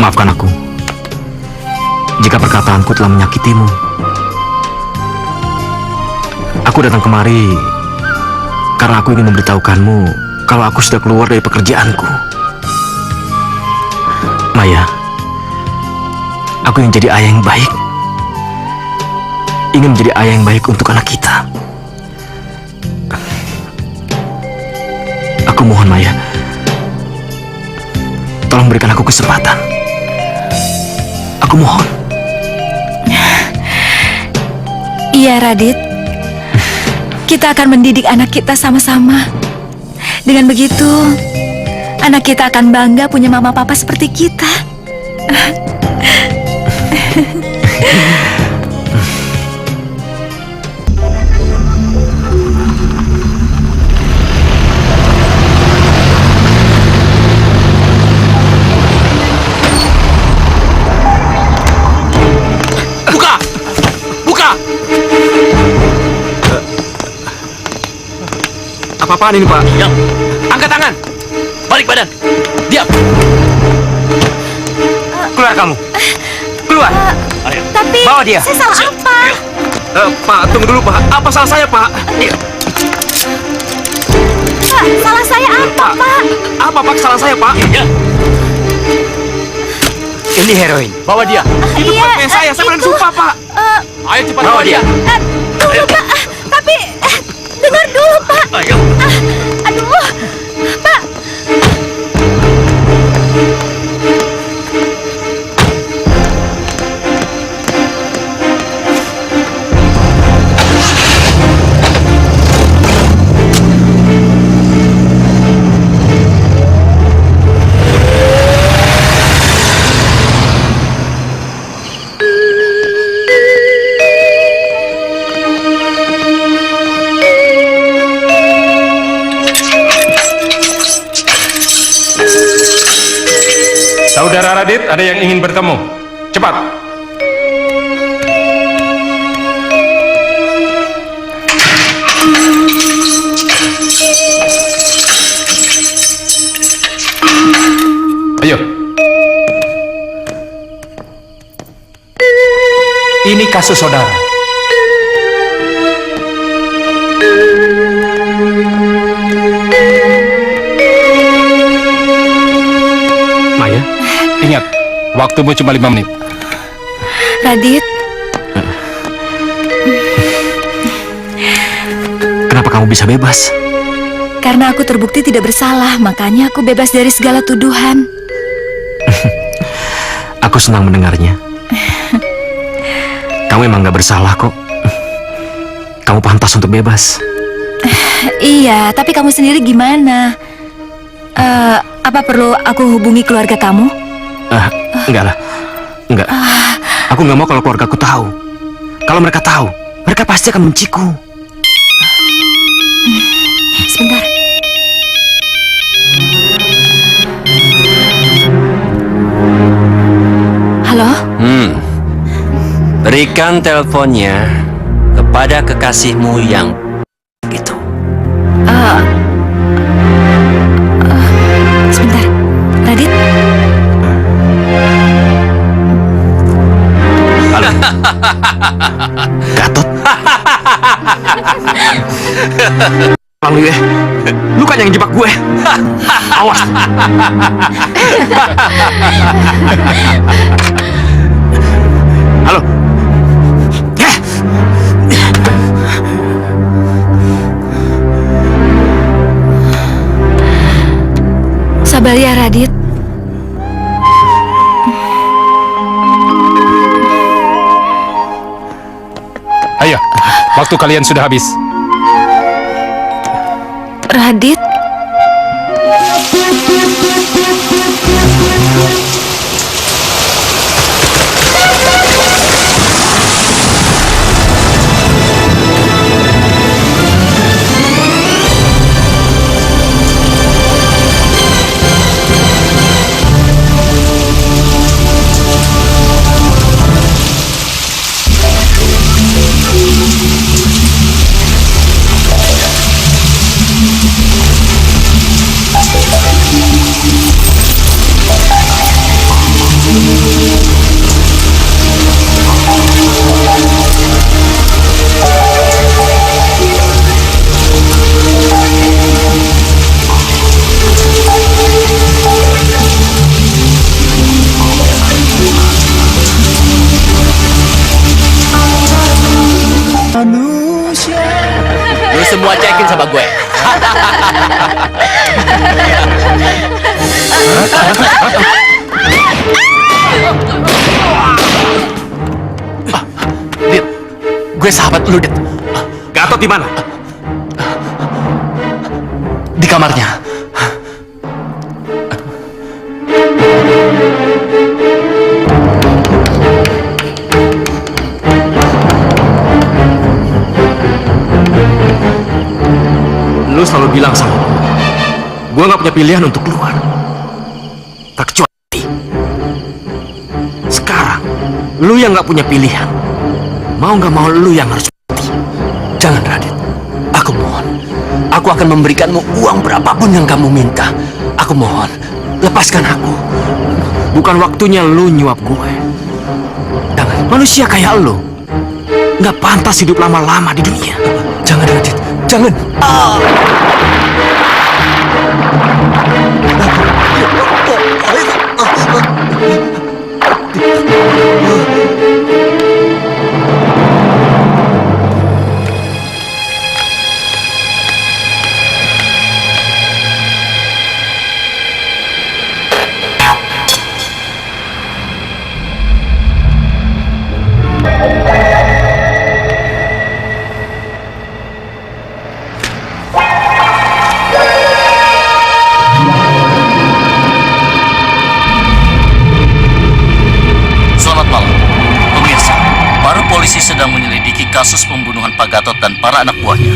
maafkan aku. jika perkataanku telah menyakitimu. Aku datang kemari karena aku ingin memberitahukanmu kalau aku sudah keluar dari pekerjaanku. Maya, aku ingin jadi ayah yang baik. Ingin menjadi ayah yang baik untuk anak kita. Aku mohon Maya, tolong berikan aku kesempatan. Aku mohon. Iya, Radit. Kita akan mendidik anak kita sama-sama. Dengan begitu, anak kita akan bangga punya mama papa seperti kita. Buka! Buka! Apa-apaan ini, Pak? Diam. Angkat tangan. Balik badan. Diam. Keluar kamu. Keluar. Tapi Bawa dia. saya salah apa? Pak, tunggu dulu, Pak. Apa salah saya, Pak? Pak, salah saya apa, Pak? Apa, Pak, salah saya, Pak? Ya. Ini heroin. Bawa dia. Itu Iya, bukan saya. Saya berani sumpah, Pak. Ayo cepat bawa dia. Tunggu, Pak. Tapi dengar dulu, Pak. Ayo. Aduh, Pak. Saudara Radit, ada yang ingin bertemu. Cepat. Ayo. Ini kasus saudara. Maya, Ingat, waktumu cuma 5 menit. Radit, kenapa kamu bisa bebas? karena aku terbukti tidak bersalah, makanya aku bebas dari segala tuduhan. Aku senang mendengarnya. Kamu emang gak bersalah kok. Kamu pantas untuk bebas. Iya, tapi kamu sendiri gimana? Apa perlu aku hubungi keluarga kamu? Enggak lah. Enggak. Aku gak mau kalau keluargaku tahu. Kalau mereka tahu, mereka pasti akan benciku. Sebentar. Halo? Berikan teleponnya kepada kekasihmu yang itu. Sebentar. Radit? Halo. Gatot. Lalu ya, lu kan yang jebak gue. Awas. Halo. Sabar ya, Radit. Ayo, waktu kalian sudah habis. Radit? semua cekin sama gue. Dit, gue sahabat lu, Dit. Gatot di mana? Di kamarnya. Lu selalu bilang sama gue nggak punya pilihan untuk keluar. Terkecuali sekarang, lu yang nggak punya pilihan. Mau nggak mau lu yang harus mati. Jangan, Radit. Aku mohon. Aku akan memberikanmu uang berapapun yang kamu minta. Aku mohon, lepaskan aku. Bukan waktunya lu nyuap gue. Jangan. Manusia kayak lu nggak pantas hidup lama-lama di dunia. Jangan, Radit. Jangan. Sedang menyelidiki kasus pembunuhan Pak Gatot dan para anak buahnya.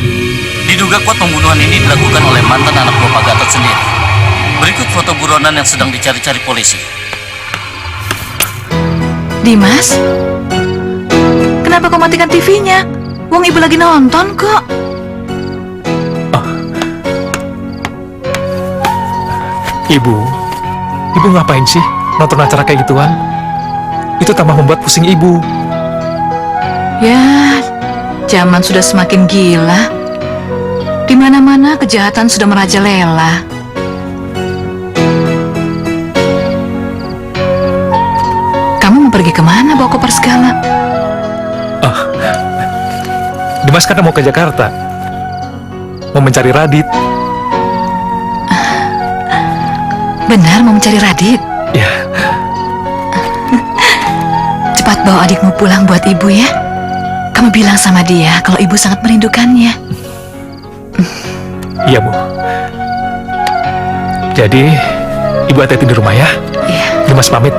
Diduga kuat pembunuhan ini dilakukan oleh mantan anak buah Pak Gatot sendiri. Berikut foto buronan yang sedang dicari-cari polisi. Dimas, kenapa kau matikan TV-nya? Wong ibu lagi nonton kok. Ibu ngapain sih nonton acara kayak gituan? Itu tambah membuat pusing ibu. Ya, zaman sudah semakin gila. Di mana-mana kejahatan sudah merajalela. Kamu mau pergi kemana bawa koper segala? Dimas kan mau ke Jakarta. Mau mencari Radit. Benar mau mencari Radit? Ya. Cepat bawa adikmu pulang buat ibu ya. Kamu bilang sama dia kalau ibu sangat merindukannya. Iya, Bu. Jadi, ibu hati-hati di rumah ya. Iya. Dimas pamit.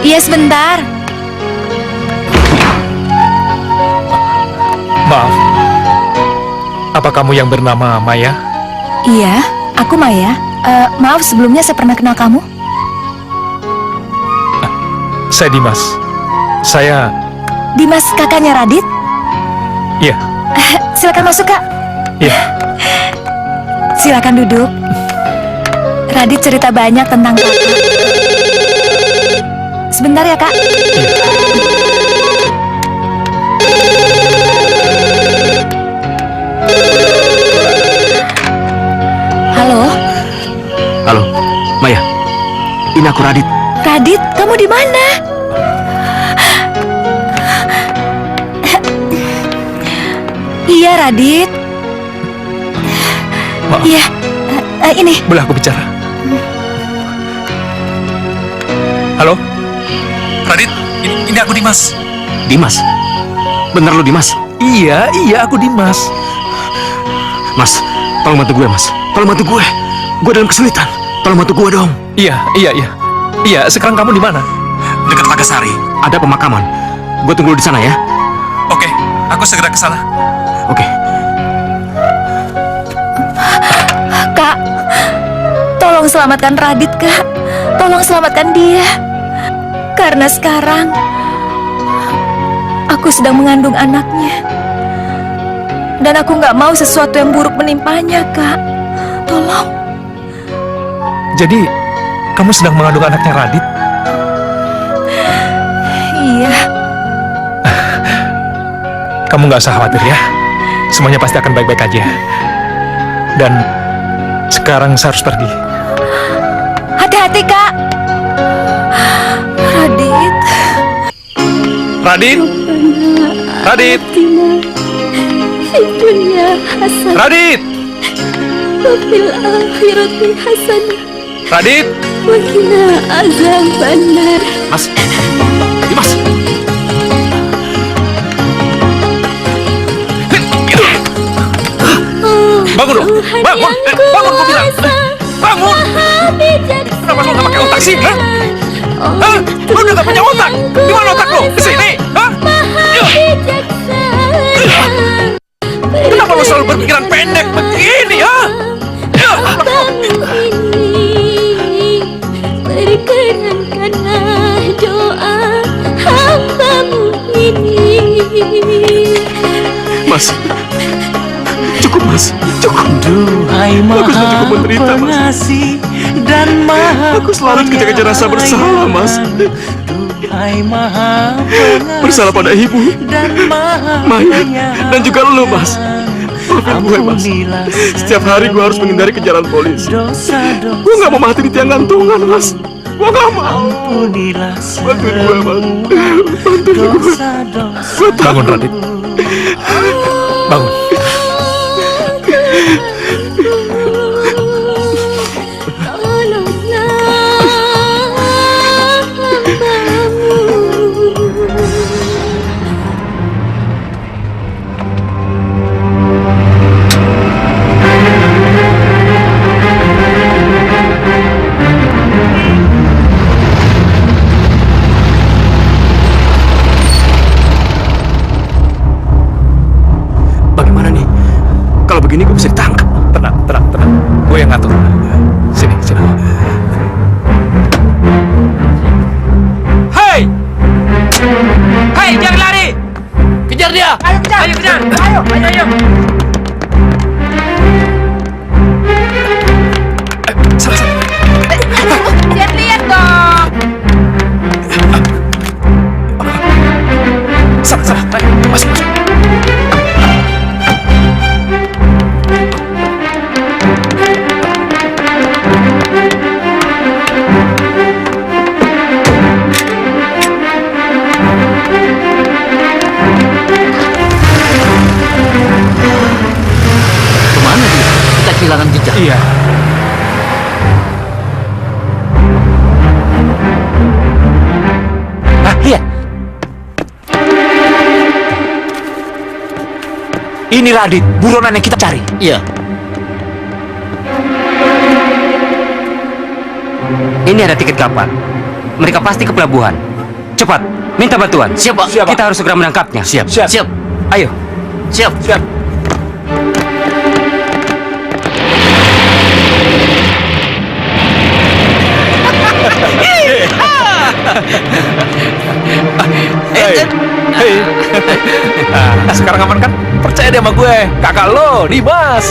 Iya, sebentar. Maaf. Apa kamu yang bernama Maya? Iya, aku Maya. Maaf sebelumnya saya pernah kenal kamu. Saya Dimas. Saya... Dimas kakaknya Radit? Iya. Silakan masuk, Kak. Iya. Silakan duduk. Radit cerita banyak tentang kakak. Sebentar ya, Kak. Halo. Halo, Maya. Ini aku Radit. Radit, kamu di mana? Iya, Radit. Maaf. Iya. Ini. Boleh aku bicara? Halo? Radit, ini aku Dimas. Dimas? Bener lu Dimas? Iya, aku Dimas. Mas, tolong bantu gue, Mas. Tolong bantu gue. Gue dalam kesulitan. Tolong bantu gue dong. Iya. Iya, sekarang kamu di mana? Dekat Lagasari. Ada pemakaman. Gue tunggu lu di sana ya. Oke, aku segera ke sana. Oke. Kak, tolong selamatkan Radit, Kak. Tolong selamatkan dia. Karena sekarang aku sedang mengandung anaknya. Dan aku nggak mau sesuatu yang buruk menimpanya, Kak. Tolong. Jadi, kamu sedang mengandung anaknya Radit? Iya. Kamu nggak usah khawatir ya. Semuanya pasti akan baik-baik aja. Dan sekarang saya harus pergi. Hati-hati, Kak. Radit. Radit? Radit? Dunia hasan. Radit? Wafil akhirati hasan. Radit? Wakina azab benar. Mas, Dimas. Bangun dong, bangun, bangun gue bilang. Bangun. Kenapa lu gak pakai otak sih? Hah? Hah? Lu udah gak punya otak? Di mana otak lu? Di sini? Hah? Kenapa lu selalu berpikiran pendek begini, ha? Berkenankanlah doa hambamu ini. Mas, cukup mas, cukup. Duhai Maha Pengasih dan Maha Aku selalu kejar-kejar rasa bersalah, Mas. Duhai Maha Pengasih Bersalah pada ibu, dan Maha Maya, dan juga lu, Mas. Maafin gue, Mas. Setiap hari gue harus menghindari kejaran polisi. Gue gak mau mati di tiang gantungan, Mas. Gue gak mau. Bantuin gue, Mas. Bantuin gue. Bangun, Radit. Bangun. Bagaimana nih? Kalau begini gue bisa ditangkap. Tenang, tenang, tenang. Gue yang ngatur. Sini, sini. Hei! Hei, jangan lari! Kejar dia! Ayo kejar! Ayo kejar! Ayo, ayo, ayo! Lihat-lihat dong. Sana, sana. Masuk, masuk. Kemana dia? Kita kehilangan jejak. Iya. Ah, lihat. Ini Radit, buronan yang kita cari. Iya. Ini ada tiket kapal. Mereka pasti ke pelabuhan. Cepat, minta bantuan. Siap, Pak. Kita harus segera menangkapnya. Siap. Siap. Ayo. Siap. Siap. Hei, hei. Nah, sekarang aman kan? Percaya deh sama gue, kakak lo, Dimas.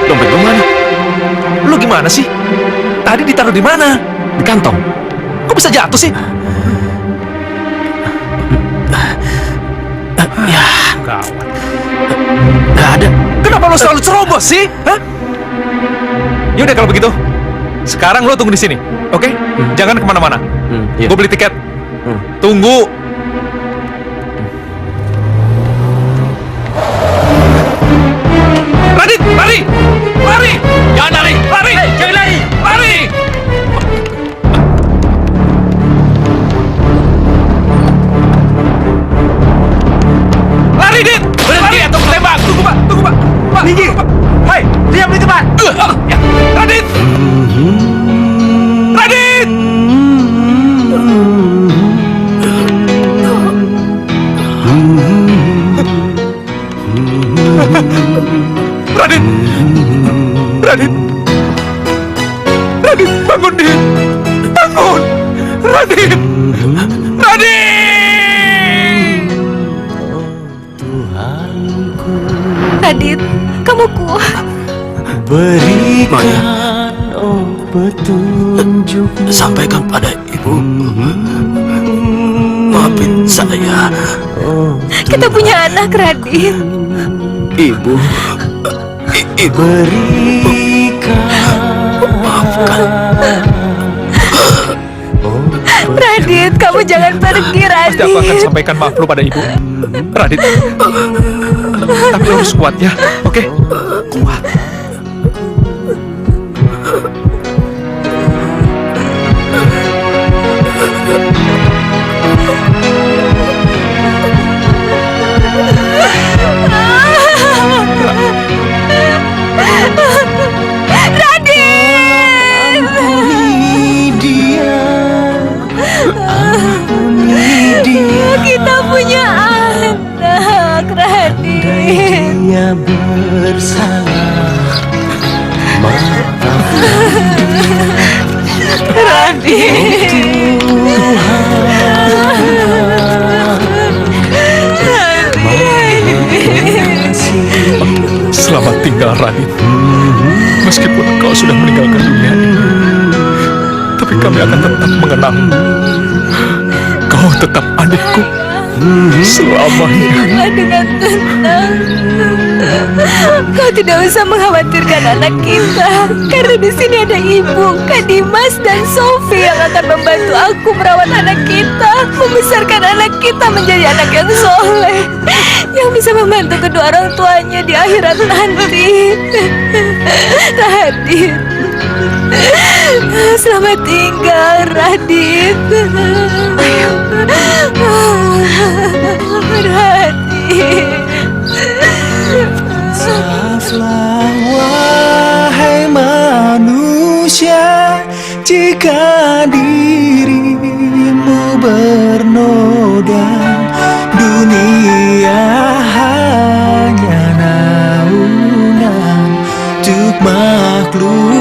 Dompet gue mana? Lu gimana sih? Tadi ditaruh di mana? Di kantong. Kok bisa jatuh sih? Ya, Gawat. nggak ada. Kenapa lo selalu cerobos sih? Hah? Yaudah kalau begitu, sekarang lo tunggu di sini, oke? Jangan kemana-mana. Iya. Gue beli tiket. Tunggu. Radit, lari! Lari! Jangan lari! Lari! Jangan lari! Lari! Lari, Dit! Lari atau tembak! Tunggu, Pak! Tunggu, Pak! Pak! Minggir! Hai, diam di tempat! Ya, Radit! Radit! Radit! Radit! Radit! Radit! Radit! Radit, kamu kuat. Berikan petunjuk. Sampaikan pada ibu. Maafin saya. Kita punya anak, Radit. Ibu. Ibu. Maafkan. Radit, kamu jangan pergi, Radit. Pasti aku akan sampaikan maaf lu pada ibu. Radit. Tapi lu harus kuat ya, oke? Kuat. Kita punya anak, Radit. Dia bersalah. Radit. Selamat tinggal, Radit. Meskipun kau sudah meninggalkan dunia ini, tapi kami akan tetap mengenangmu. Kau tetap adikku selamanya. Hiduplah dengan tenang. Kau tidak usah mengkhawatirkan anak kita, karena di sini ada ibu, Kak Dimas dan Sofi yang akan membantu aku merawat anak kita, membesarkan anak kita menjadi anak yang soleh, yang bisa membantu kedua orang tuanya di akhirat nanti. Radit, selamat tinggal, Radit. Radit. Maaflah wahai manusia, jika dirimu bernoda. Dunia hanya naungan untuk makhluk